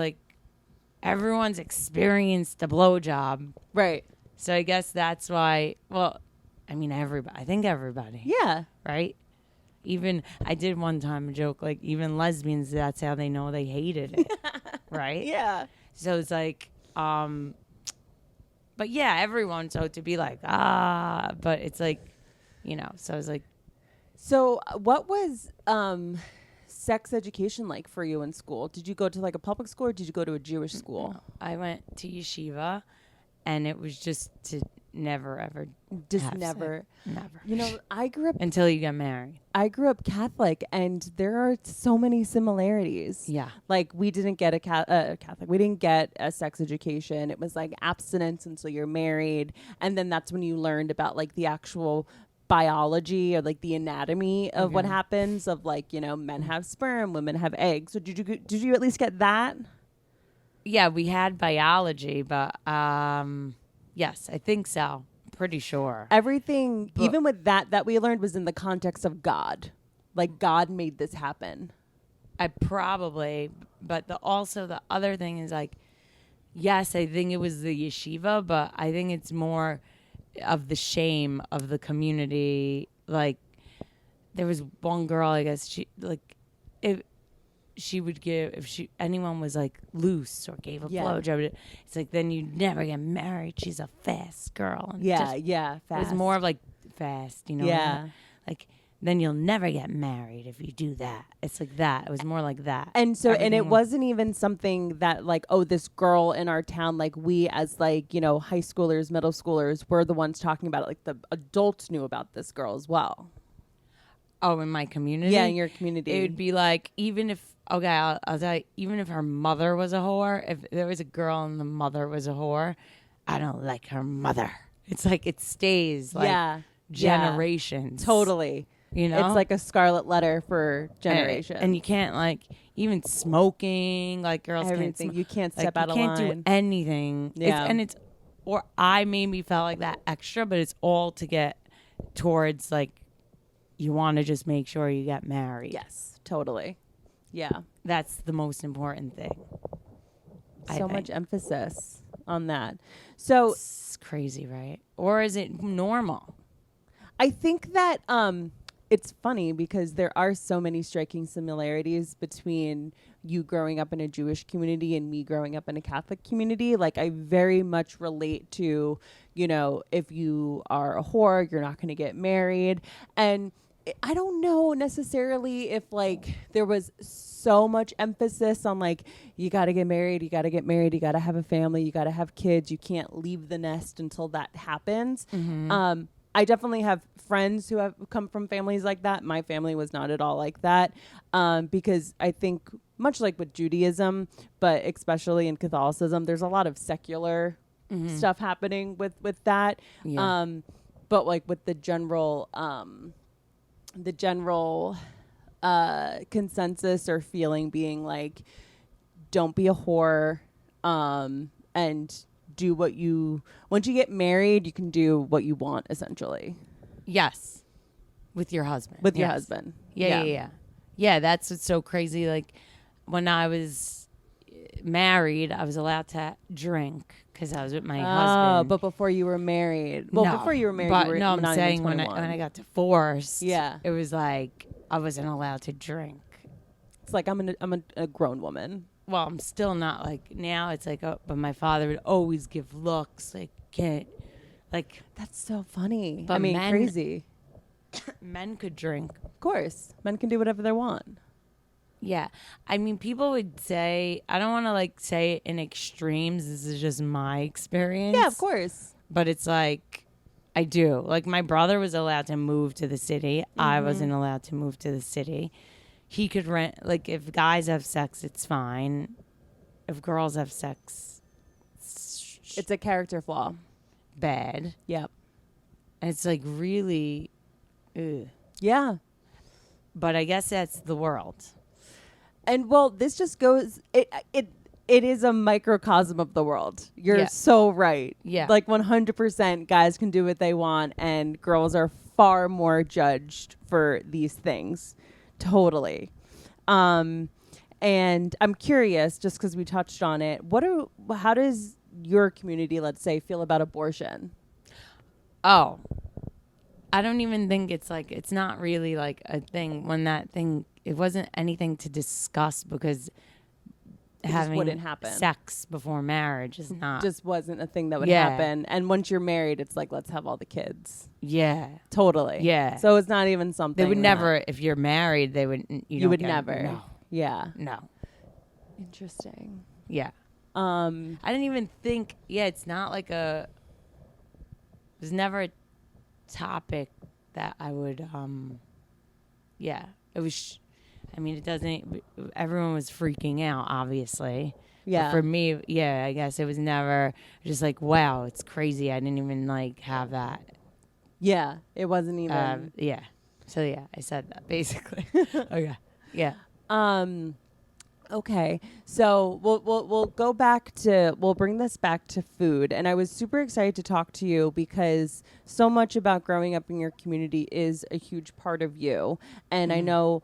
experienced a blowjob.
Right.
So I guess that's why, well, I mean, everybody. I think everybody.
Yeah.
Right? Even, I did one time a joke, like, even lesbians, that's how they know they hated it. Right?
Yeah.
So it's like, but yeah, everyone. So to be like, but it's like, you know, so I was like.
So what was sex education like for you in school? Did you go to, like, a public school, or did you go to a Jewish school?
No, I went to yeshiva, and it was just to never, ever.
Never. You know, I grew up.
Until you get married.
I grew up Catholic, and there are so many similarities.
Yeah.
Like, we didn't get a Catholic. We didn't get a sex education. It was like abstinence until you're married. And then that's when you learned about, like, the actual biology, or like the anatomy of what happens, of, like, you know, men have sperm, women have eggs. So did you at least get that?
Yeah, we had biology, but yes, I think so. pretty sure.
Everything, even with that we learned was in the context of God. Like God made this happen.
I probably, but also the other thing is like, yes, I think it was the yeshiva, but I think it's more of the shame of the community. Like, there was one girl, I guess, she, like, if she would give, if anyone was, like, loose or gave a blowjob, it's like, then you'd never get married. She's a fast girl. And
fast.
It was more of, like, fast, you know?
Yeah.
Like, then you'll never get married if you do that. It's like that. It was more like that.
And so, and it wasn't even something that like, oh, this girl in our town, like we as like, you know, high schoolers, middle schoolers, were the ones talking about it. Like the adults knew about this girl as well.
Oh, in my community?
Yeah, in your community.
It would be like, even if, okay, I'll tell you, even if her mother was a whore, if there was a girl and the mother was a whore, I don't like her mother. It's like it stays like generations.
Yeah, totally.
You know?
It's like a scarlet letter for generations.
And you can't like, even smoking, like girls
everything.
can't
You can't step
like,
out of line.
You can't do anything.
Yeah.
Or I maybe felt like that extra, but it's all to get towards like, you want to just make sure you get married.
Yes, totally. Yeah.
That's the most important thing.
So much emphasis on that. So
it's crazy, right? Or is it normal?
I think that it's funny because there are so many striking similarities between you growing up in a Jewish community and me growing up in a Catholic community. Like I very much relate to, you know, if you are a whore, you're not going to get married. And I don't know necessarily if like there was so much emphasis on like, you got to get married, you got to get married, you got to have a family, you got to have kids. You can't leave the nest until that happens. Mm-hmm. I definitely have friends who have come from families like that. My family was not at all like that because I think much like with Judaism, but especially in Catholicism, there's a lot of secular stuff happening with that. Yeah. But like with the general consensus or feeling being like, don't be a whore and do what once you get married, you can do what you want, essentially.
Yes. With your husband.
With your husband.
Yeah. Yeah, that's what's so crazy. Like, when I was married, I was allowed to drink because I was with my husband.
But before you were married. Well, before you were married, you were
I'm saying when I got divorced,
it
was like I wasn't allowed to drink.
It's like I'm a grown woman.
Well, I'm still not like now. It's like, oh, but my father would always give looks like, can't, like.
That's so funny.
But
I mean, crazy.
Men could drink.
Of course, men can do whatever they want.
Yeah, I mean, people would say, I don't want to like say it in extremes. This is just my experience.
Yeah, of course.
But it's like, I do. Like my brother was allowed to move to the city. Mm-hmm. I wasn't allowed to move to the city. He could rent, like, if guys have sex, it's fine. If girls have sex,
it's a character flaw.
Bad.
Yep.
And it's, like, really, ugh.
Yeah.
But I guess that's the world.
And, well, this just goes, it is a microcosm of the world. You're so right.
Yeah.
Like, 100% guys can do what they want, and girls are far more judged for these things. Totally. And I'm curious, just because we touched on it, how does your community, let's say, feel about abortion?
Oh, I don't even think it's not really like a thing when that thing, it wasn't anything to discuss because having
wouldn't happen.
Sex before marriage is not.
Just wasn't a thing that would happen. And once you're married, it's like, let's have all the kids.
Yeah.
Totally.
Yeah.
So it's not even something.
They would never, if you're married, they would,
you would never.
No.
Yeah.
No.
Interesting.
Yeah. I didn't even think, it's not like it was never a topic that I would, it was, it doesn't, everyone was freaking out, obviously.
Yeah.
But for me, I guess it was never just like, wow, it's crazy. I didn't even like have that.
Yeah. It wasn't even.
Yeah. So I said that basically. Okay. Yeah.
Okay, so we'll go back to we'll bring this back to food, and I was super excited to talk to you because so much about growing up in your community is a huge part of you, and I know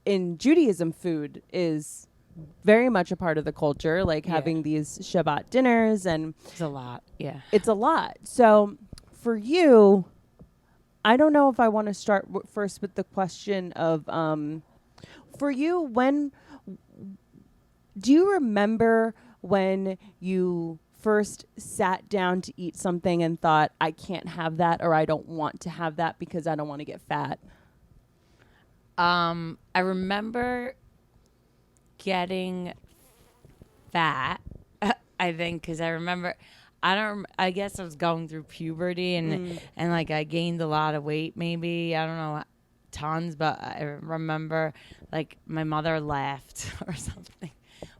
in Judaism, food is very much a part of the culture, like having these Shabbat dinners, and
It's a lot. Yeah.
it's a lot. So for you, I don't know if I want to start first with the question of for you, when do you remember when you first sat down to eat something and thought, I can't have that, or I don't want to have that because I don't want to get fat?
I remember getting fat. I think because I remember, I guess I was going through puberty and like I gained a lot of weight. Maybe I don't know, tons, but I remember like my mother laughed or something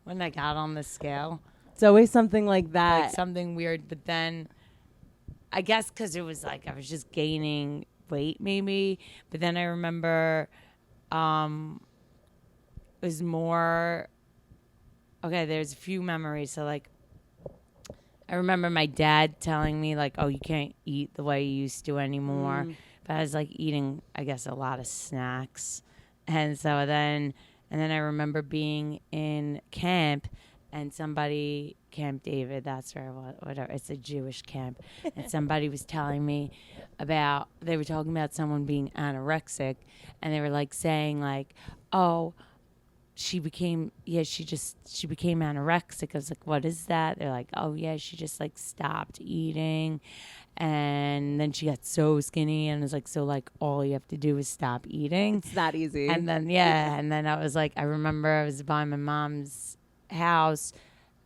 when I got on the scale.
It's always something like that.
Like something weird, but then I guess because it was like I was just gaining weight, maybe. But then I remember it was more okay. There's a few memories. So like I remember my dad telling me like, "Oh, you can't eat the way you used to anymore." But I was like eating, I guess, a lot of snacks, and so then I remember being in camp. And somebody, Camp David, that's where I was, whatever, it's a Jewish camp. And somebody was telling me they were talking about someone being anorexic. And they were like saying like, oh, she became anorexic. I was like, what is that? They're like, oh yeah, she just like stopped eating. And then she got so skinny and it was like, so like all you have to do is stop eating.
It's that easy.
And then, yeah. And then I was like, I remember I was by my mom's house,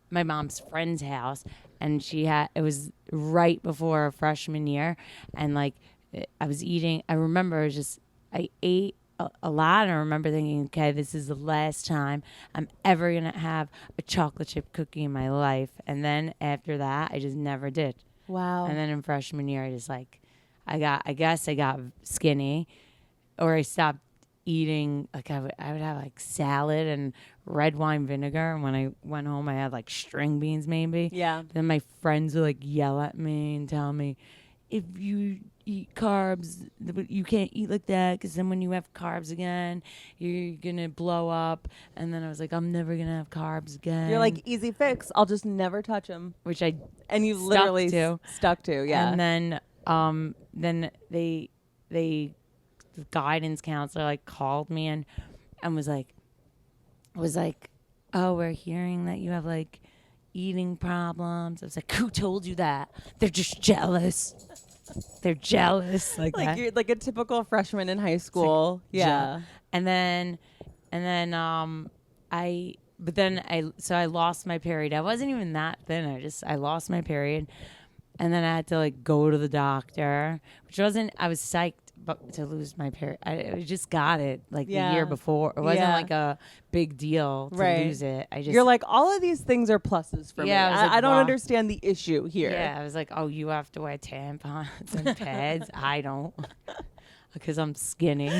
my mom's friend's house, and it was right before her freshman year, and like I was eating. I remember I ate a lot, and I remember thinking, okay, this is the last time I'm ever gonna have a chocolate chip cookie in my life. And then after that, I just never did.
Wow.
And then in freshman year, I guess I got skinny, or I stopped eating. Like I would have like salad and red wine vinegar, and when I went home I had like string beans maybe.
Yeah.
Then my friends would like yell at me and tell me, if you eat carbs, you can't eat like that, because then when you have carbs again you're gonna blow up. And then I was like, I'm never gonna have carbs again.
You're like, easy fix, I'll just never touch them.
Which I
and you literally stuck to. Yeah.
And then they the guidance counselor like called me and was like, oh, we're hearing that you have like eating problems. I was like, who told you that? They're just jealous. They're jealous. Like that.
You're like a typical freshman in high school. Like, yeah.
And then I lost my period. I wasn't even that thin. I lost my period. And then I had to like go to the doctor, I was psyched to lose my period. I just got it like the year before. It wasn't like a big deal to lose it. You're
like, all of these things are pluses for me. I don't understand the issue here.
Yeah, I was like, oh, you have to wear tampons and pads. I don't, because I'm skinny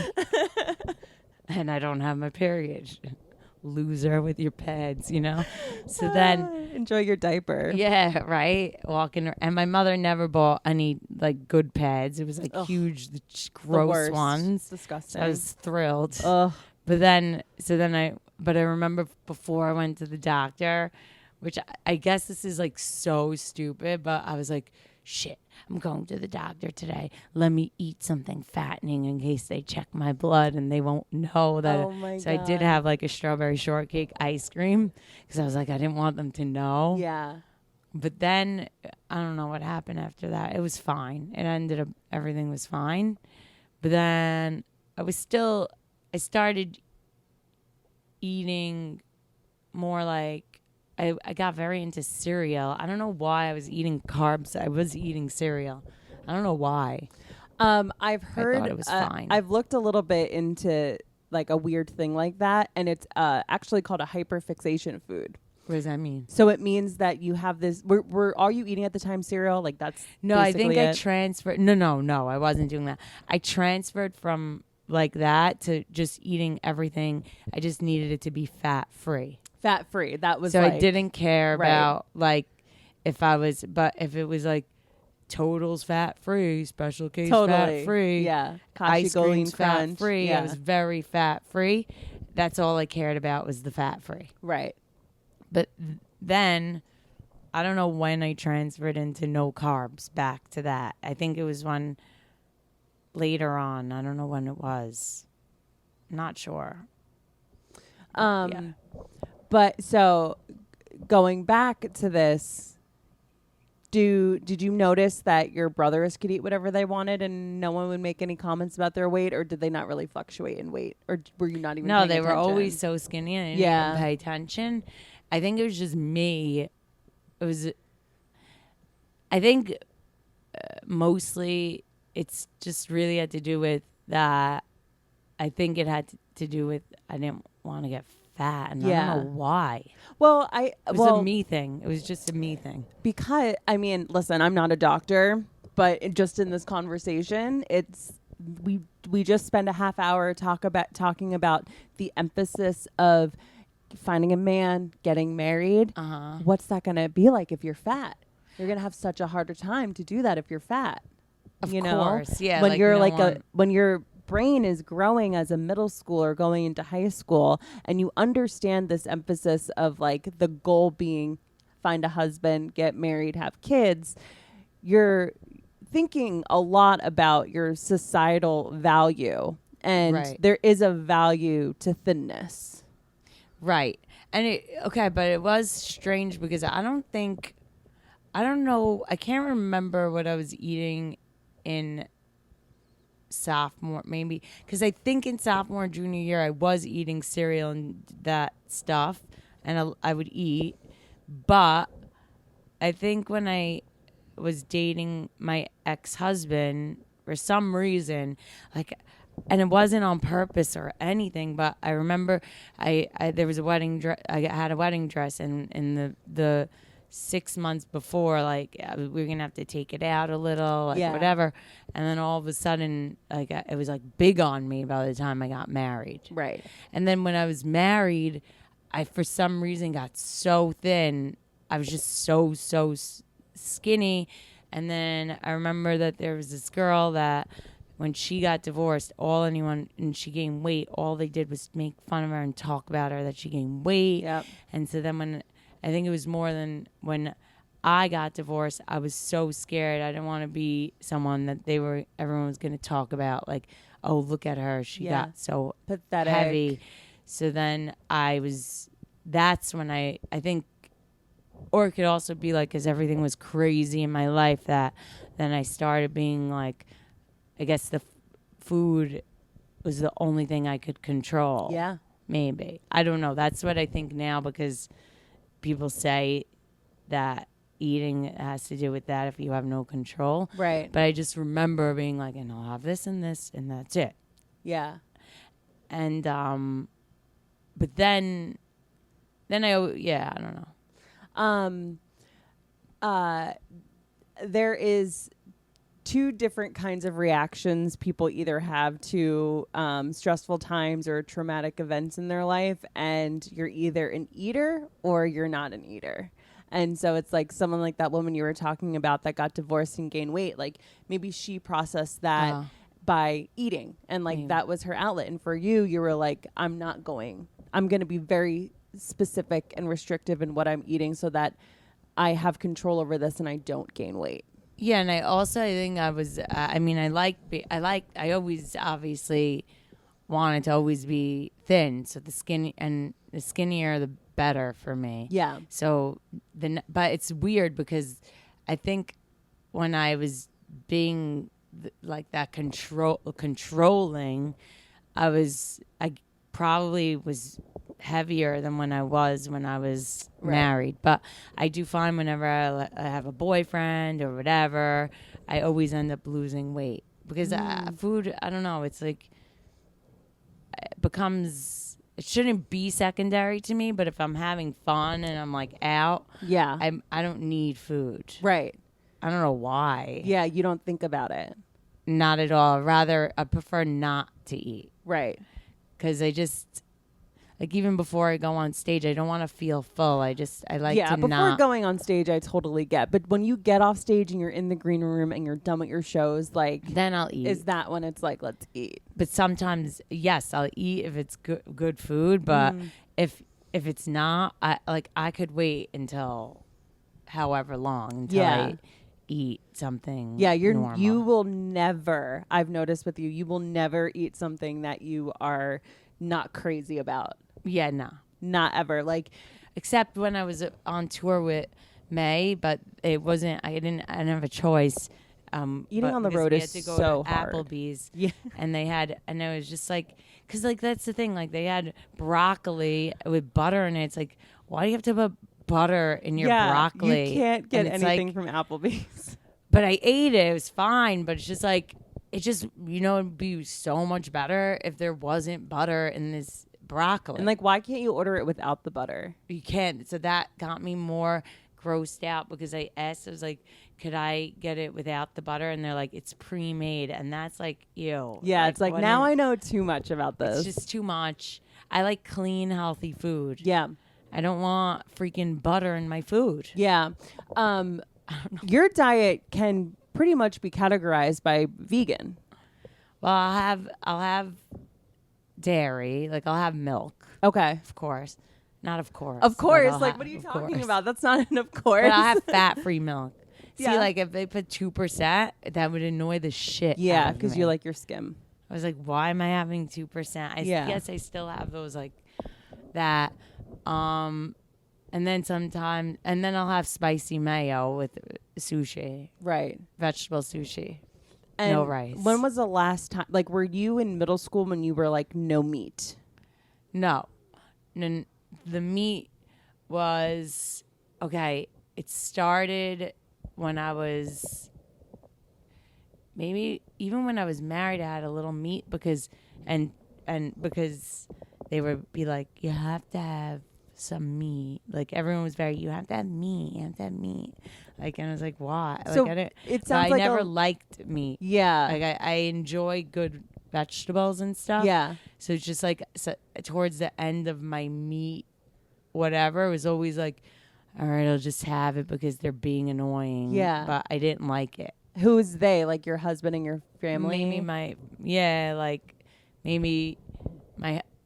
and I don't have my period. Loser with your pads, you know. So then
enjoy your diaper.
Yeah, right. Walking, and my mother never bought any like good pads. It was like huge, gross ones.
Disgusting.
So I was thrilled.
Ugh.
But I remember before I went to the doctor, which I guess this is like so stupid, but I was like, shit, I'm going to the doctor today. Let me eat something fattening in case they check my blood and they won't know that.
Oh my God.
I did have like a strawberry shortcake ice cream because I was like, I didn't want them to know.
Yeah.
But then I don't know what happened after that. It was fine. It ended up, everything was fine. But then I started eating more like, I got very into cereal. I don't know why I was eating carbs. I was eating cereal. I don't know why.
I've heard,
I thought it was fine.
I've looked a little bit into like a weird thing like that, and it's actually called a hyperfixation food.
What does that mean?
So it means that you have this. Are you eating at the time cereal? Like that's
no. I think I transferred. No. I wasn't doing that. I transferred from like that to just eating everything. I just needed it to be fat free.
Fat free. That was
so
like,
I didn't care
right.
about like if it was like Total's fat free, Special Case fat free,
Yeah.
ice cream's
Crunch.
fat free.
Yeah.
I was very fat free. That's all I cared about was the fat free.
Right.
But then I don't know when I transferred into no carbs back to that. I think it was one later on. I don't know when it was. Not sure.
Yeah. But so going back to this, did you notice that your brothers could eat whatever they wanted and no one would make any comments about their weight, or did they not really fluctuate in weight, or were you not even
No,
paying
they
attention?
were always so skinny and I didn't even pay attention. I think it was just me. I think mostly it's just really had to do with that. I think it had to do with I didn't want to get fat, and I don't know why.
Well,
it was a me thing. It was just a me thing.
Because I mean, listen, I'm not a doctor, but just in this conversation, we just spend a half hour talking about the emphasis of finding a man, getting married. What's that going to be like if you're fat? You're going to have such a harder time to do that if you're fat.
Of course, yeah.
When you're when your brain is growing as a middle schooler going into high school, and you understand this emphasis of like the goal being find a husband, get married, have kids, you're thinking a lot about your societal value, and there is a value to thinness.
Right. And but it was strange because I don't know, I can't remember what I was eating in sophomore, maybe, because I think in sophomore and junior year I was eating cereal and that stuff, and I would eat, but I think when I was dating my ex-husband, for some reason, like, and it wasn't on purpose or anything, but I remember there was a wedding dress. I had a wedding dress, and in the 6 months before, like, we were gonna have to take it out a little, like, whatever. And then all of a sudden, like, it was like big on me by the time I got married.
Right.
And then when I was married, I for some reason got so thin. I was just so skinny. And then I remember that there was this girl that when she got divorced, and she gained weight, all they did was make fun of her and talk about her that she gained weight.
Yep.
And so then I think it was more than when I got divorced, I was so scared. I didn't want to be someone that everyone was going to talk about, like, oh, look at her. She got so
pathetic,
heavy. So then that's when I think, or it could also be like, because everything was crazy in my life, that then I started being like, I guess the food was the only thing I could control.
Yeah.
Maybe. I don't know. That's what I think now, because people say that eating has to do with that if you have no control.
Right.
But I just remember being like, and I'll have this, and that's it.
Yeah.
And, but then I don't know.
There is two different kinds of reactions people either have to stressful times or traumatic events in their life, and you're either an eater or you're not an eater. And so it's like someone like that woman you were talking about that got divorced and gained weight, like maybe she processed that by eating, and like that was her outlet. And for you, you were like, I'm going to be very specific and restrictive in what I'm eating so that I have control over this and I don't gain weight.
Yeah, and I think I was. I always obviously wanted to always be thin, so the skinnier the better for me.
Yeah.
So but it's weird because I think when I was being like that controlling, I probably was heavier than when I was married. But I do find whenever I have a boyfriend or whatever, I always end up losing weight because food, I don't know, it's like it shouldn't be secondary to me, but if I'm having fun and I'm like out, I don't need food.
Right.
I don't know why.
Yeah, you don't think about it.
Not at all. Rather, I prefer not to eat.
Right.
Because I just, like, even before I go on stage, I don't want to feel full. I like
yeah,
to
before
not.
going on stage, I totally get. But when you get off stage and you're in the green room and you're done with your shows, like,
then I'll eat.
is that when it's like, let's eat?
But sometimes, yes, I'll eat if it's good food. But if it's not, I could wait until however long until I eat something.
Yeah,
normal.
you will never. I've noticed with you, you will never eat something that you are not crazy about.
Yeah, no,
not ever. Like,
except when I was on tour with May, but it wasn't. I didn't have a choice.
Eating on the road is
to go
so
to
hard.
Applebee's,
yeah,
and they had, and it was just like, because like that's the thing, like they had broccoli with butter in it. It's like, why do you have to put butter in your broccoli?
You can't get anything
like,
from Applebee's.
But I ate it. It was fine, but it's just like, it'd be so much better if there wasn't butter in this broccoli.
And like, why can't you order it without the butter?
You can't. So that got me more grossed out because I asked, I was like, could I get it without the butter? And they're like, it's pre-made. And that's like, ew.
Yeah, it's like, now I know too much about this.
It's just too much. I like clean, healthy food.
Yeah.
I don't want freaking butter in my food.
Yeah. Your diet can pretty much be categorized by vegan.
Well, I'll have dairy. Like, I'll have milk.
Okay.
Of course. Not of course.
Of course. Like, what are you talking about? That's not an of course.
But I'll have fat-free milk.
Yeah.
See, like, if they put 2%, that would annoy the shit
Yeah,
out of
because
me.
you like your skim.
I was like, why am I having 2%? I guess I still have those, like, that. And then sometimes, and then I'll have spicy mayo with sushi.
Right.
Vegetable sushi.
And
no rice.
When was the last time, like, were you in middle school when you were like, no meat?
No. The meat was, okay, it started when I was, maybe even when I was married, I had a little meat because, and because they would be like, you have to have some meat. Like, everyone was you have to have meat, you have to have meat. Like, and I was like, why?
So
like, I didn't,
it sounds like
I never liked meat.
Yeah.
Like, I enjoy good vegetables and stuff.
Yeah.
So it's just like, towards the end of my meat, whatever, it was always like, all right, I'll just have it because they're being annoying.
Yeah.
But I didn't like it.
Who's they? Like your husband and your family?
Maybe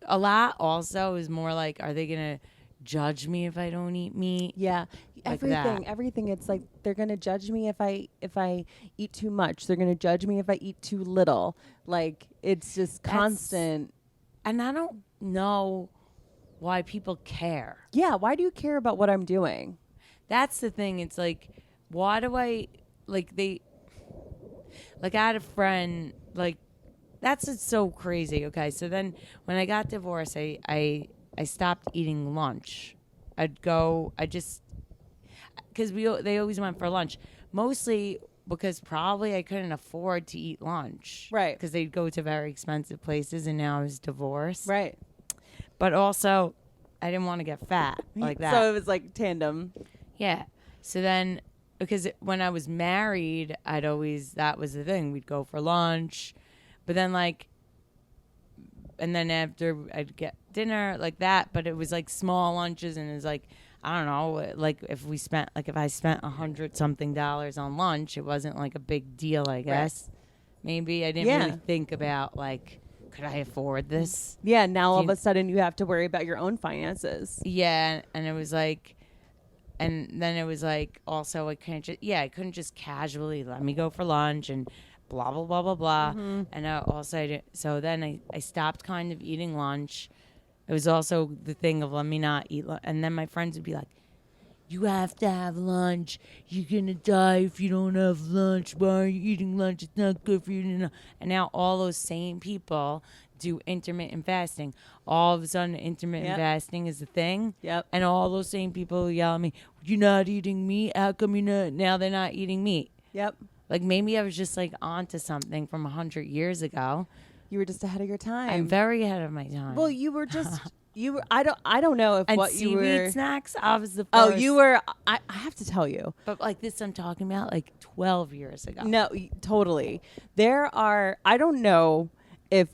a lot also is more like, are they going to judge me if I don't eat meat?
Yeah.
Like
everything. It's like, they're going to judge me if I eat too much. They're going to judge me if I eat too little. Like, it's just constant.
And I don't know why people care.
Yeah. Why do you care about what I'm doing?
That's the thing. It's like, why do I, I had a friend, like, that's what's so crazy. Okay. So then when I got divorced, I stopped eating lunch. Because they always went for lunch. Mostly because probably I couldn't afford to eat lunch.
Right.
Because they'd go to very expensive places, and now I was divorced.
Right.
But also, I didn't want to get fat like that.
So it was like tandem.
Yeah. So then, because when I was married, that was the thing. We'd go for lunch. But then, and then after I'd get dinner like that. But it was like small lunches, and it was like, I don't know, like if I spent $100-something on lunch, it wasn't like a big deal, I guess. Right. Maybe I didn't really think about like, could I afford this?
Yeah, now all of a sudden you have to worry about your own finances.
Yeah, and it was like, and then it was like, also I couldn't just casually let me go for lunch and blah, blah, blah, blah, blah. Mm-hmm. And so then I stopped kind of eating lunch. It was also the thing of let me not eat lunch. And then my friends would be like, you have to have lunch. You're going to die if you don't have lunch. Why are you eating lunch? It's not good for you. And now all those same people do intermittent fasting. All of a sudden, intermittent fasting is a thing.
Yep.
And all those same people yell at me, you're not eating meat? How come you're not? Now they're not eating meat.
Yep.
Like, maybe I was just like onto something from 100 years ago.
You were just ahead of your time.
I'm very ahead of my time.
Well, you were just You were, I don't know if
And
what you
seaweed
were.
snacks, I was the first.
Oh, you were. I have to tell you.
But like this, I'm talking about like 12 years ago.
No, totally. There are. I don't know if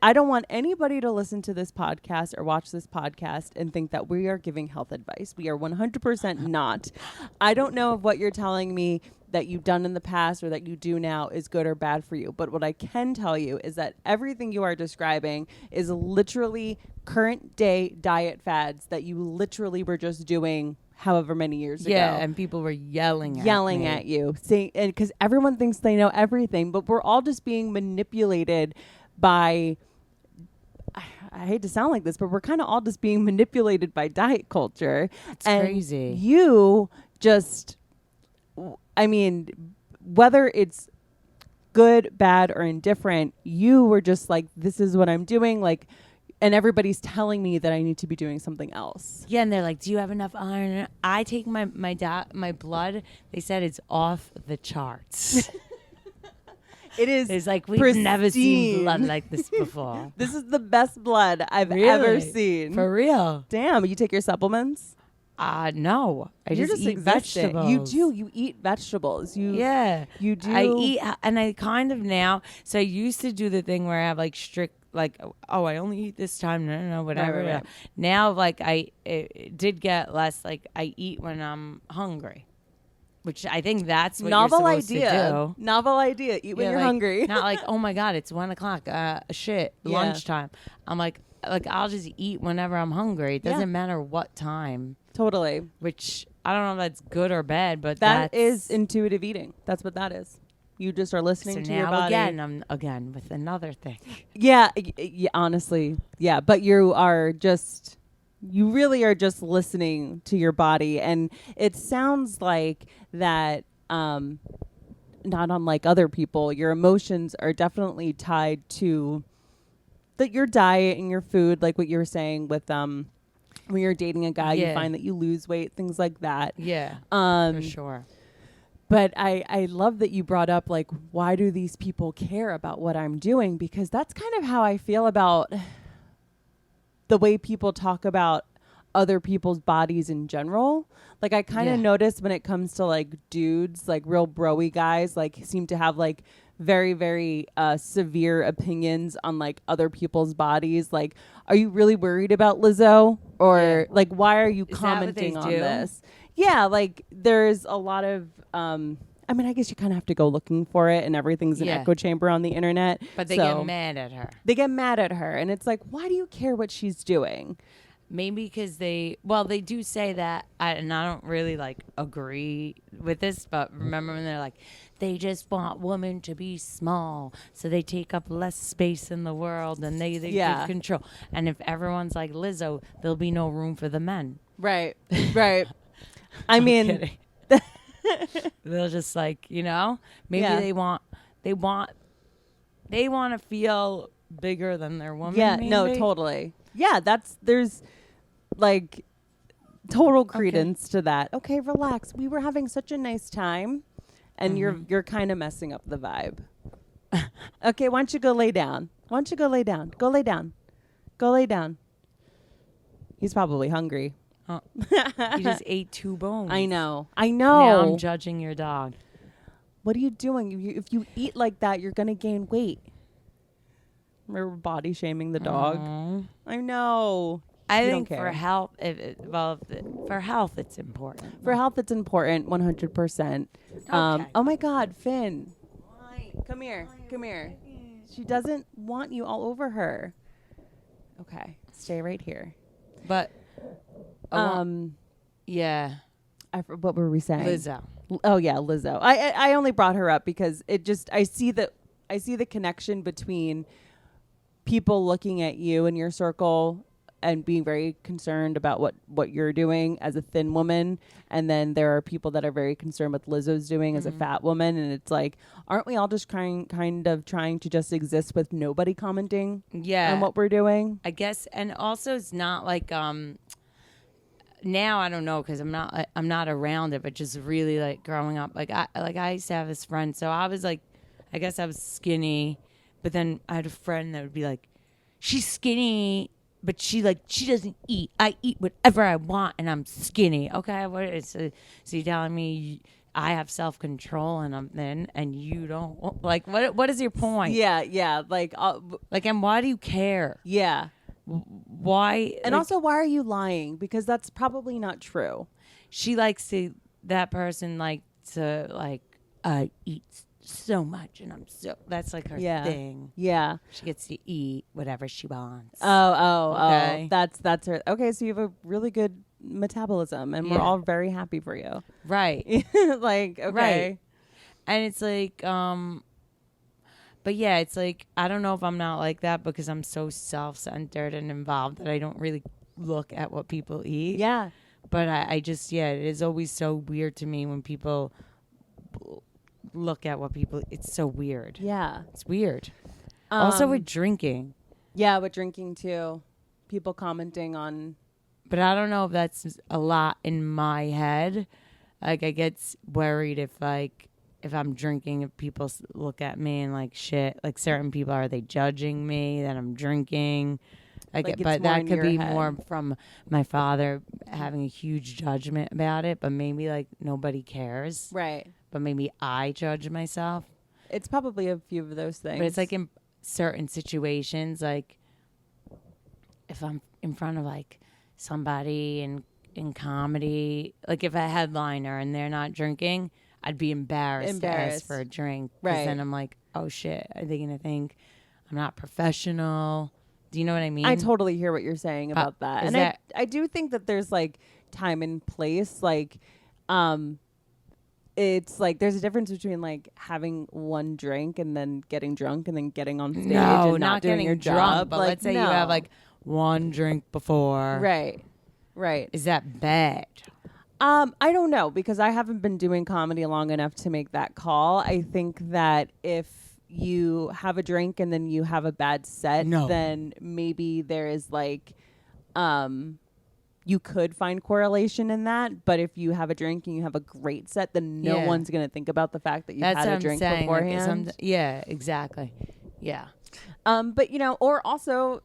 I don't want anybody to listen to this podcast or watch this podcast and think that we are giving health advice. We are 100% not. I don't know if what you're telling me that you've done in the past or that you do now is good or bad for you. But what I can tell you is that everything you are describing is literally current day diet fads that you literally were just doing however many years ago.
Yeah, and people were yelling
at you, saying, and because everyone thinks they know everything, but we're all just being manipulated by, I hate to sound like this, but we're kind of all just being manipulated by diet culture.
It's
and
crazy.
You just, I mean, whether it's good, bad, or indifferent, you were just like, this is what I'm doing. Like, and everybody's telling me that I need to be doing something else.
Yeah, and they're like, "Do you have enough iron?" I take my blood. They said it's off the charts.
It is.
It's like we've
pristine.
never seen blood like this before.
This is the best blood I've
Really?
ever seen.
For real?
Damn, you take your supplements?
No.
You're
just eat
existing.
vegetables.
You do. You eat vegetables.
Yeah.
You do.
I eat, and I kind of now. So I used to do the thing where I have like strict, like, oh, I only eat this time. No, whatever.
Right.
Now, like, it did get less. Like, I eat when I'm hungry, which I think that's what
Novel
you're supposed
idea.
to do.
Novel idea. Eat when you're
like,
hungry.
Not like, oh my God, it's 1:00. Shit,
Yeah.
lunchtime. I'm like I'll just eat whenever I'm hungry. It doesn't matter what time.
Totally.
Which I don't know if that's good or bad, but
That is intuitive eating. That's what that is. You just are listening to your body.
I'm again with another thing.
Yeah, honestly. Yeah, but you really are just listening to your body. And it sounds like that, not unlike other people, your emotions are definitely tied to your diet and your food, like what you were saying with when you're dating a guy, you find that you lose weight, things like that.
Yeah, for sure.
But I love that you brought up, like, why do these people care about what I'm doing? Because that's kind of how I feel about the way people talk about other people's bodies in general. Like, I kind of notice when it comes to, like, dudes, like, real bro-y guys, like, seem to have, like, very, very severe opinions on, like, other people's bodies. Like, are you really worried about Lizzo? Or, like, why are you commenting on this? Yeah, like, there's a lot of, I mean, I guess you kind of have to go looking for it, and everything's an echo chamber on the internet.
But they get mad at her.
They get mad at her, and it's like, why do you care what she's doing?
Maybe because they do say that, and I don't really, like, agree with this, but remember when they're like, they just want women to be small, so they take up less space in the world, and they give control. And if everyone's like Lizzo, there'll be no room for the men.
Right, right. I mean...
They'll just, like, maybe they want to feel bigger than their woman.
Yeah,
maybe?
no, totally. Yeah, there's like total credence to that. Okay, relax. We were having such a nice time, and you're kind of messing up the vibe. Okay, why don't you go lay down? Why don't you go lay down? Go lay down. Go lay down. He's probably hungry.
You just ate 2 bones.
I know.
Now I'm judging your dog.
What are you doing? If you eat like that, you're gonna gain weight. We're body shaming the dog. I know.
I think for health, for health, it's important.
For health, it's important, 100%.
Okay.
Oh my God, Finn. Come here. Come here. She doesn't want you all over her. Okay, stay right here.
But yeah.
What were we saying?
Lizzo.
Oh yeah, Lizzo. I only brought her up because I see the connection between people looking at you in your circle and being very concerned about what you're doing as a thin woman, and then there are people that are very concerned with Lizzo's doing as a fat woman, and it's like, aren't we all just kind of trying to just exist with nobody commenting on what we're doing? I
guess, and also it's not like now I don't know because I'm not around it, but just really like growing up, I used to have this friend, so I was like, I guess I was skinny, but then I had a friend that would be like, she's skinny but she doesn't eat. I eat whatever I want, and I'm skinny. Okay, what is so you're telling me I have self-control and I'm thin, and you don't? Like, what is your point?
Yeah. Like,
and why do you care?
Yeah.
Why?
And also, why are you lying? Because that's probably not true.
She likes to. That person like to eat so much, and I'm so. That's like her thing.
Yeah.
She gets to eat whatever she wants.
Oh. That's her. Okay, so you have a really good metabolism, and we're all very happy for you.
Right.
Like, okay.
Right. And it's like, but yeah, it's like, I don't know if I'm not like that because I'm so self-centered and involved that I don't really look at what people eat.
Yeah.
But I just, it is always so weird to me when people look at what people, it's so weird.
Yeah.
It's weird. Also with drinking.
Yeah, with drinking too. People commenting on.
But I don't know if that's a lot in my head. Like, I get worried if I'm drinking, if people look at me and like shit, like certain people, are they judging me that I'm drinking? But that could be more from my father having a huge judgment about it, but maybe like nobody cares.
Right.
But maybe I judge myself.
It's probably a few of those things.
But it's like in certain situations, like if I'm in front of like somebody in comedy, like if a headliner and they're not drinking, I'd be embarrassed to ask for a drink. Right. Then I'm like, oh shit, are they going to think I'm not professional? Do you know what I mean?
I totally hear what you're saying about that. And I do think that there's like time and place. Like, it's like there's a difference between like having one drink and then getting drunk and then getting on stage and not doing your job.
But like, let's say you have like one drink before.
Right.
Is that bad?
I don't know, because I haven't been doing comedy long enough to make that call. I think that if you have a drink and then you have a bad set, then maybe there is like, you could find correlation in that. But if you have a drink and you have a great set, then no one's going to think about the fact that you had a drink beforehand.
Like yeah, exactly. Yeah.
But or also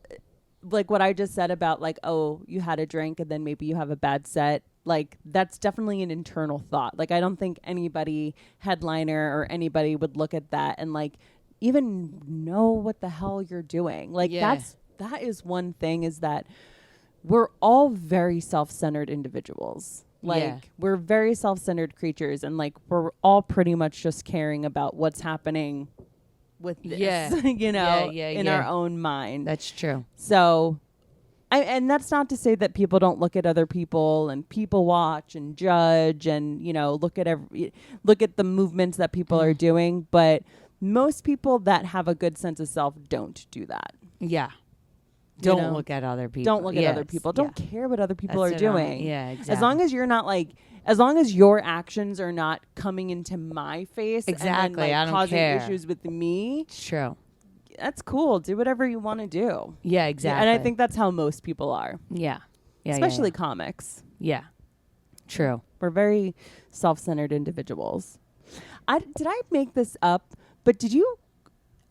like what I just said about like, oh, you had a drink and then maybe you have a bad set. Like, that's definitely an internal thought. Like, I don't think anybody, headliner or anybody, would look at that and like even know what the hell you're doing. Like, that is one thing, is that we're all very self-centered individuals. Like, we're very self-centered creatures, and like we're all pretty much just caring about what's happening with this, in our own mind.
That's true.
So, and that's not to say that people don't look at other people and people watch and judge and look at the movements that people are doing, but most people that have a good sense of self don't do that.
Yeah. Don't look at other people.
Don't look at other people. Don't care what other people are doing.
Yeah, exactly.
As long as you're not like, as long as your actions are not coming into my face and then, like,
I don't
causing
care.
issues with me.
It's true.
That's cool. Do whatever you want to do.
Yeah, exactly.
And I think that's how most people are.
Yeah.
Especially comics.
Yeah. True.
We're very self-centered individuals. Did I make this up? But did you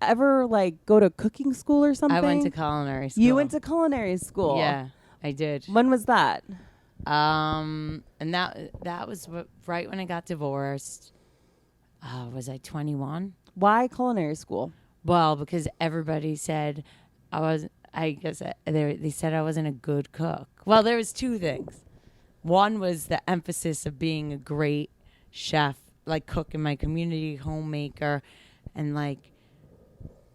ever like go to cooking school or something?
I went to culinary school.
You went to culinary school?
Yeah, I did.
When was that?
And that was right when I got divorced. Was I 21?
Why culinary school?
Well, because everybody said they said I wasn't a good cook. Well, there was two things. One was the emphasis of being a great chef, like cook in my community, homemaker, and like,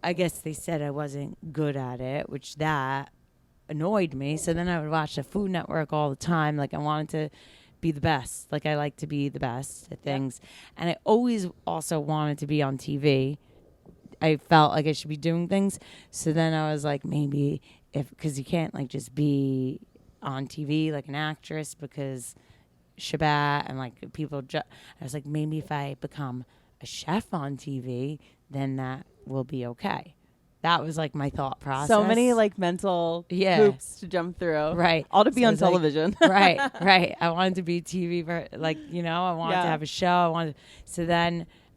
I guess they said I wasn't good at it, which that annoyed me. So then I would watch the Food Network all the time. Like, I wanted to be the best. Like, I like to be the best at things. And I always also wanted to be on TV. I felt like I should be doing things. So then I was like, maybe because you can't like just be on TV like an actress, because Shabbat and like people, I was like, maybe if I become a chef on TV, then that will be okay. That was like my thought process.
So many like mental hoops to jump through.
Right.
All to be on television.
Like, right. I wanted to be TV, I wanted to have a show.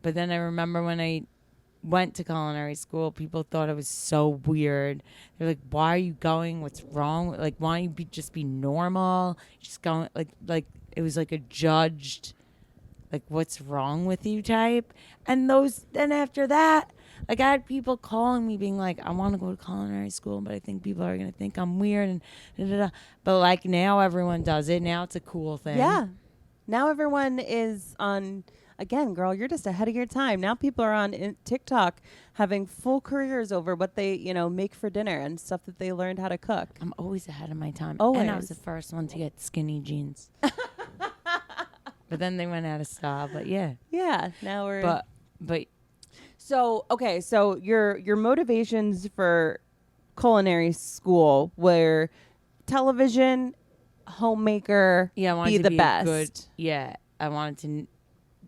But then I remember when I went to culinary school, people thought it was so weird. They're like, "Why are you going? What's wrong? Like, why don't you just be normal? Just going like it was like a judged, like what's wrong with you type." And then after that, like I had people calling me being like, "I want to go to culinary school, but I think people are gonna think I'm weird." And da, da, da. But like now everyone does it. Now it's a cool thing.
Yeah. Now everyone is on. Again, girl, you're just ahead of your time. Now people are on TikTok having full careers over what they, make for dinner and stuff that they learned how to cook.
I'm always ahead of my time.
Always.
And I was the first one to get skinny jeans. But then they went out of style. But yeah.
Yeah. Now we're.
But.
So okay. So your motivations for culinary school were television, homemaker.
Yeah, I wanted
be
to
the
be
best.
Good. Yeah, I wanted to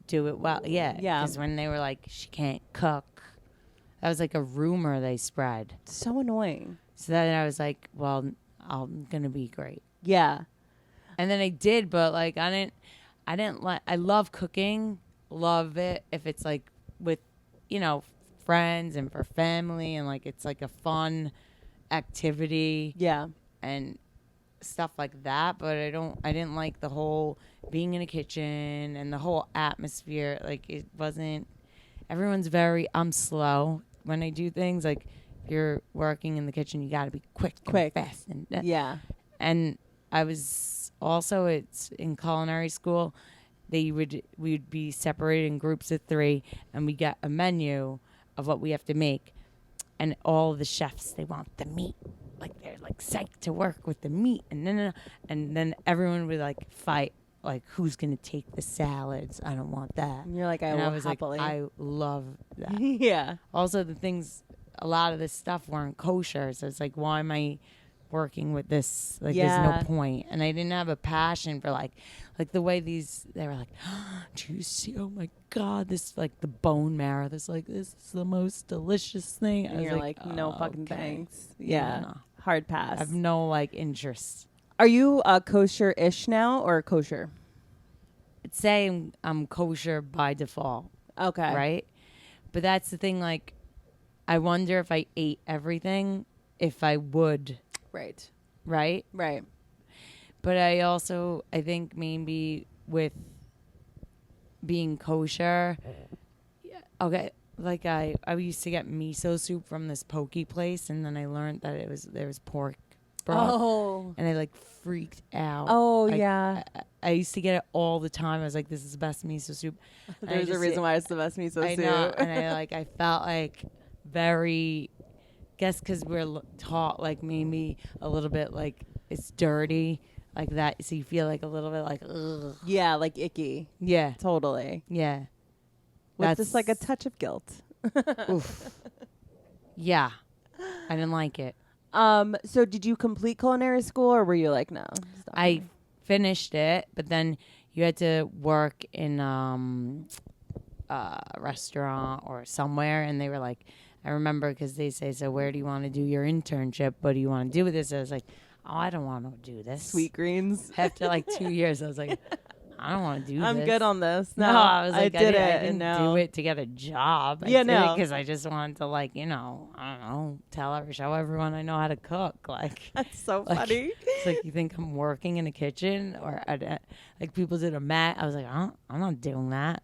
do it well. Yeah.
Yeah.
Because when they were like, she can't cook, that was like a rumor they spread.
So annoying.
So then I was like, well, I'm gonna be great.
Yeah.
And then I did, but like I didn't like. I love cooking, love it if it's like with, friends and for family, and like it's like a fun activity.
Yeah.
And stuff like that, but I didn't like the whole being in a kitchen and the whole atmosphere. Like it wasn't. I'm slow when I do things. Like if you're working in the kitchen, you got to be quick, and fast, and
Yeah.
And I was also, it's in culinary school. We'd be separated in groups of 3, and we get a menu of what we have to make, and all the chefs, they want the meat. Like they're like psyched to work with the meat, and then everyone would like fight, like who's gonna take the salads? I don't want that.
And you're like,
I was
happily.
like, I love that.
Yeah.
Also, a lot of this stuff weren't kosher, so it's like, why am I working with this? Like,
Yeah.
there's no point. And I didn't have a passion for like the way they were like, oh, do you see? Oh my God, this like the bone marrow. This is the most delicious thing.
And you're like, no fucking
okay.
thanks. Yeah.
No.
Hard pass.
I have no like interest.
Are you kosher-ish now or kosher?
I'd say I'm kosher by default.
Okay.
Right? But that's the thing, like, I wonder if I ate everything, if I would.
Right.
Right?
Right.
But I think maybe with being kosher, okay, like I used to get miso soup from this poke place, and then I learned that there was pork broth.
Oh.
And I like freaked out.
Oh, yeah.
I used to get it all the time. I was like, this is the best miso soup.
There's a reason why it's the best miso soup.
I know. And I felt like very, guess because we're taught like maybe a little bit like it's dirty like that. So you feel like a little bit like, ugh.
Yeah, like icky.
Yeah.
Totally.
Yeah.
With just like a touch of guilt.
Oof. Yeah. I didn't like it.
So did you complete culinary school or were you like, no?
I finished it, but then you had to work in a restaurant or somewhere, and they were like, I remember because they say, so where do you want to do your internship? What do you want to do with this? I was like, oh, I don't want to do this.
Sweet greens.
After like 2 years, I was like, I don't want to do this.
I'm good on this.
No, I was like,
I
didn't do it to get a job. I did it because I just wanted to, like, I don't know, show everyone I know how to cook. Like,
that's so
like,
funny.
It's like, you think I'm working in a kitchen or like people did a mat. I was like, I'm not doing that.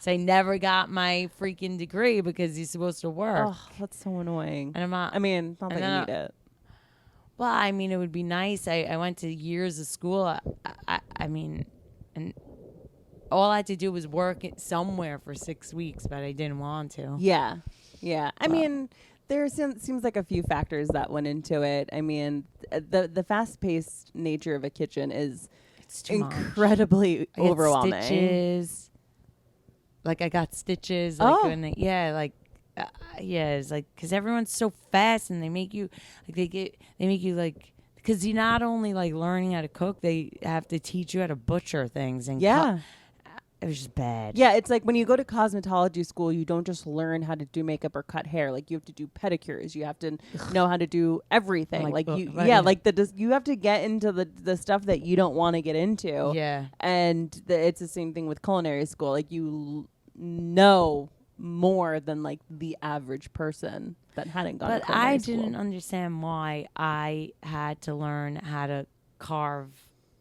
So I never got my freaking degree because you're supposed to work.
Oh, that's so annoying.
And I'm not.
I mean, not that you need it.
Well, I mean, it would be nice. I went to years of school. I mean, and all I had to do was work somewhere for 6 weeks, but I didn't want to.
Yeah. Yeah. I mean, there seems like a few factors that went into it. I mean, the fast-paced nature of a kitchen is incredibly overwhelming.
Stitches. Like, I got stitches. Like, it's like, because everyone's so fast and they make you, like, because you're not only, like, learning how to cook, they have to teach you how to butcher things. And
yeah.
It was just bad.
Yeah, it's like when you go to cosmetology school, you don't just learn how to do makeup or cut hair. Like, you have to do pedicures. You have to know how to do everything. You have to get into the stuff that you don't want to get into.
Yeah.
And it's the same thing with culinary school. Like, you know more than like the average person that hadn't gone to
But
culinary
I
school.
didn't understand why I had to learn how to carve,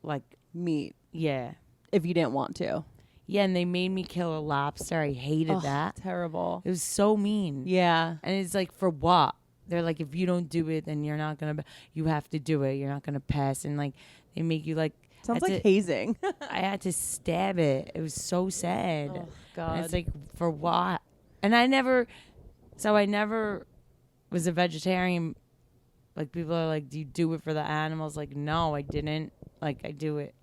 like,
Meat
yeah.
if you didn't want to.
Yeah, and they made me kill a lobster. I hated
Ugh,
that.
terrible.
It was so mean.
Yeah.
And it's like, for what? They're like, if you don't do it, then you're not going to, you have to do it. You're not going to pass. And like, they make you like,
Sounds like hazing.
I had to stab it. It was so sad.
Oh,
And
God.
it's like, for what? And I never was a vegetarian. Like, people are like, do you do it for the animals? Like, no, I didn't. Like, I do it.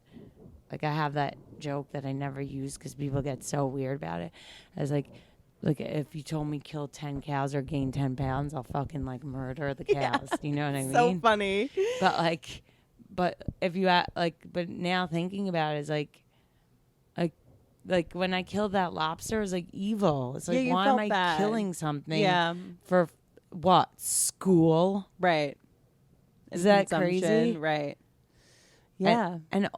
Like, I have that joke that I never use because people get so weird about it. I was like, if you told me kill 10 cows or gain 10 pounds, I'll fucking, like, murder the cows.
Yeah.
You know what I mean?
So funny.
But, like, if you, but now thinking about it, is like when I killed that lobster, it was like evil. It's like,
Yeah, you
why am
felt
I
bad.
killing something
Yeah.
for what? School?
Right.
Is that
Consumption,
crazy?
Right. Yeah.
And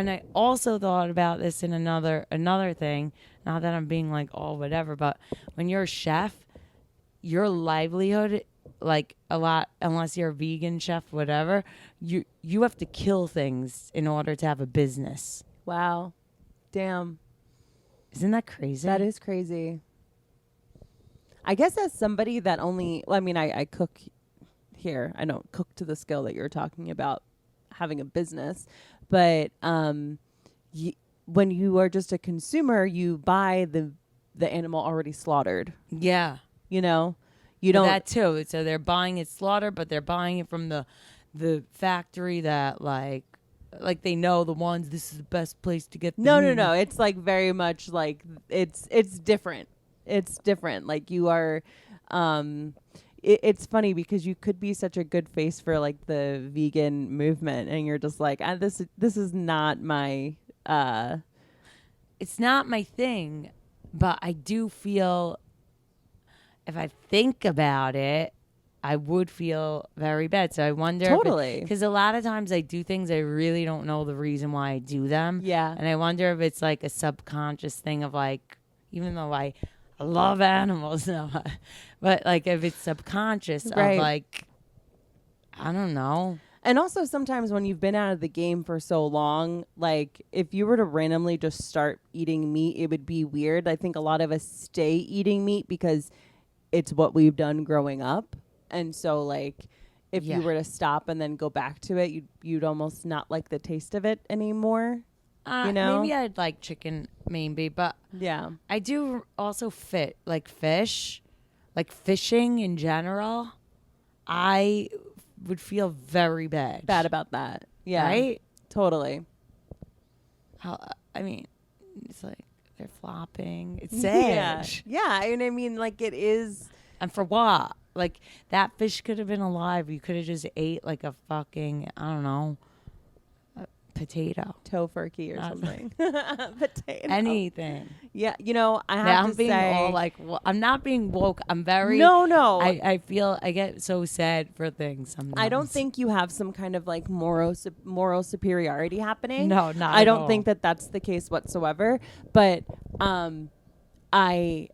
I also thought about this in another thing. Not that I'm being like all whatever, but when you're a chef, your livelihood, like a lot, unless you're a vegan chef, whatever, you have to kill things in order to have a business.
Wow. Damn.
Isn't that crazy?
That is crazy. I guess as somebody that only, well, I mean, I cook here. I don't cook to the skill that you're talking about having a business, but when you are just a consumer, you buy the animal already slaughtered.
Yeah.
You know, you don't.
That too. So they're buying it slaughtered, but they're buying it from the factory that like they know the ones. This is the best place to get.
No. It's like very much like it's different. It's different. Like you are. It's funny because you could be such a good face for like the vegan movement, and you're just like, this is not my.
It's not my thing, but I do feel. If I think about it, I would feel very bad. So I wonder.
Totally.
Because a lot of times I do things I really don't know the reason why I do them.
Yeah.
And I wonder if it's like a subconscious thing of like, even though I love animals, no, but like if it's subconscious
Right.
of like, I don't know.
And also sometimes when you've been out of the game for so long, like if you were to randomly just start eating meat, it would be weird. I think a lot of us stay eating meat because it's what we've done growing up. And so like if you were to stop and then go back to it, you'd almost not like the taste of it anymore. You know?
Maybe I'd like chicken, maybe, but
Yeah.
I do also like fish, like fishing in general. I would feel very bad.
Bad about that. Yeah.
Right?
Totally.
I mean, it's like they're flopping. It's sad.
Yeah. And I mean, like it is.
And for what? Like that fish could have been alive. You could have just ate like a fucking, I don't know, a potato.
Tofurkey or something. Potato.
Anything.
Yeah. You know, I have
I'm
to
being
say.
all like, I'm not being woke. I'm very.
No.
I feel I get so sad for things sometimes.
I don't think you have some kind of like moral superiority happening.
No, not
I
at
don't
all.
think that that's the case whatsoever. But I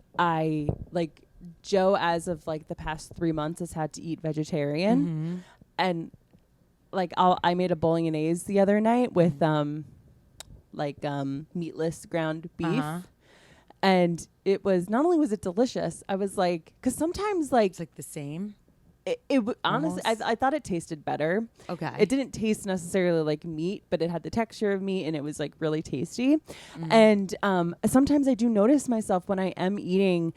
like Joe, as of like the past 3 months, has had to eat vegetarian,
Mm-hmm.
and like I made a bolognese the other night with meatless ground beef.
Uh-huh.
And it was, not only was it delicious, I was like, because sometimes like
It's like the same.
honestly, I thought it tasted better.
Okay.
It didn't taste necessarily like meat, but it had the texture of meat and it was like really tasty.
Mm-hmm.
And sometimes I do notice myself when I am eating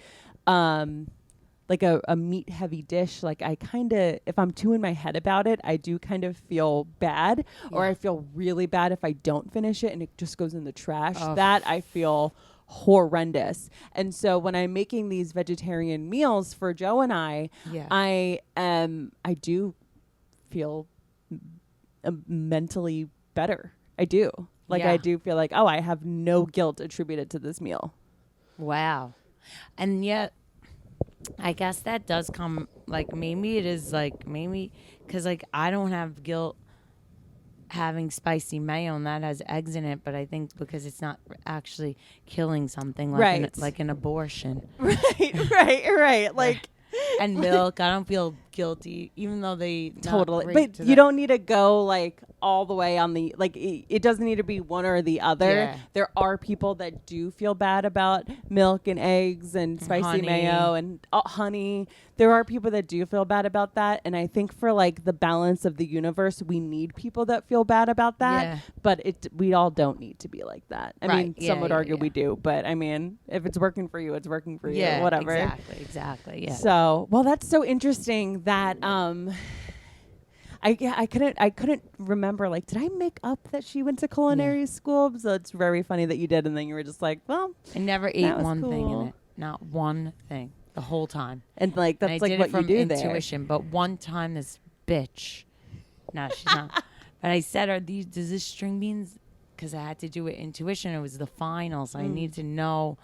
like a meat heavy dish, like I kind of, if I'm too in my head about it, I do kind of feel bad, or I feel really bad if I don't finish it and it just goes in the trash.
Oh.
That I feel horrendous. And so when I'm making these vegetarian meals for Joe and I do feel mentally better. I do. Like
Yeah.
I do feel like, oh, I have no guilt attributed to this meal.
Wow. And yet, I guess that does come, like, maybe it is, like, maybe, because, like, I don't have guilt having spicy mayo and that has eggs in it, but I think because it's not actually killing something like an abortion.
Right. Like
and milk, I don't feel guilty, even though they
totally. But you don't need to go like all the way on the like. It doesn't need to be one or the other.
Yeah.
There are people that do feel bad about milk and eggs and spicy
honey.
mayo and honey. There are people that do feel bad about that, and I think for like the balance of the universe, we need people that feel bad about that.
Yeah.
But we all don't need to be like that. I mean,
Yeah,
some would argue
yeah.
we do, but I mean, if it's working for you, it's working for you.
Yeah,
Whatever.
Exactly. Yeah.
So, well, that's so interesting that I couldn't remember, like, did I make up that she went to culinary school? So it's very funny that you did, and then you were just like, well,
I never ate one thing
cool.
in it. Not one thing. The whole time.
And like that's
and
like
I did
what
it from
you do
intuition, but one time this bitch, no, she's not. But I said, does this string beans? Because I had to do it intuition. It was the final, so I need to know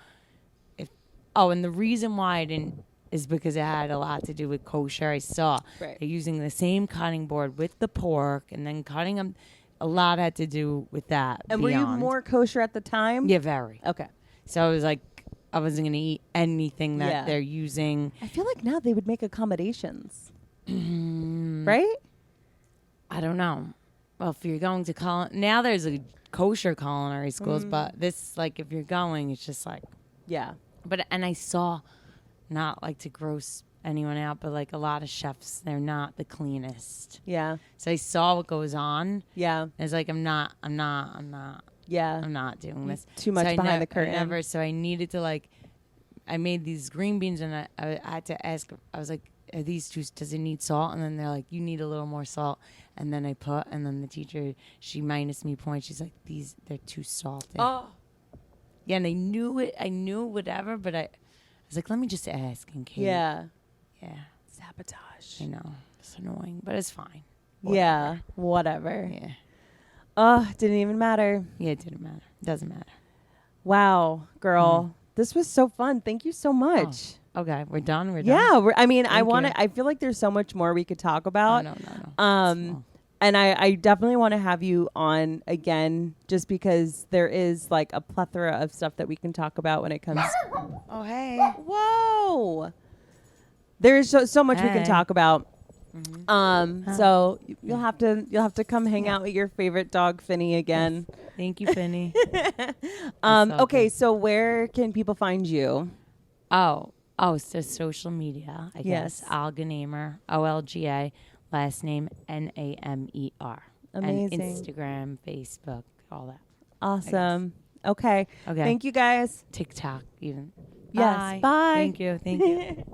if. Oh, and the reason why I didn't is because it had a lot to do with kosher. I saw they're using the same cutting board with the pork, and then cutting them. A lot had to do with that.
And were you more kosher at the time?
Yeah, very.
Okay.
So I was like, I wasn't going to eat anything that they're using.
I feel like now they would make accommodations. Right?
I don't know. Well, if you're going to now there's a kosher culinary schools, but this, like, if you're going, it's just like.
Yeah.
But, and I saw, not like to gross anyone out, but like a lot of chefs, they're not the cleanest.
Yeah.
So I saw what goes on.
Yeah.
It's like, I'm not.
Yeah.
I'm not doing this.
Too much behind the curtain.
So I needed to, like, I made these green beans, and I had to ask, I was like, are these too, does it need salt? And then they're like, you need a little more salt. And then and then the teacher, she minus me points. She's like, they're too salty.
Oh.
Yeah, and I knew it. I knew whatever, but I was like, let me just ask in case.
Yeah.
Yeah.
Sabotage.
I know. It's annoying, but it's fine.
Yeah. Whatever.
Yeah.
Oh, didn't even matter.
Yeah, it didn't matter. It doesn't matter.
Wow, girl. This was so fun. Thank you so much.
Oh, okay, we're done.
Yeah, I mean,
Thank you.
I feel like there's so much more we could talk about.
No.
And I definitely want to have you on again, just because there is like a plethora of stuff that we can talk about when it comes.
Oh, hey.
Whoa. There is so much we can talk about. So you'll have to come hang out with your favorite dog, Finny, again.
Yes. Thank you, Finny.
Okay, so where can people find you?
Oh, so social media, I guess. Olga Namer, Olga, last name Namer.
Amazing.
And Instagram, Facebook, all that.
Awesome. Okay.
Okay.
Thank you, guys.
TikTok, even.
Yes. Bye.
Thank you.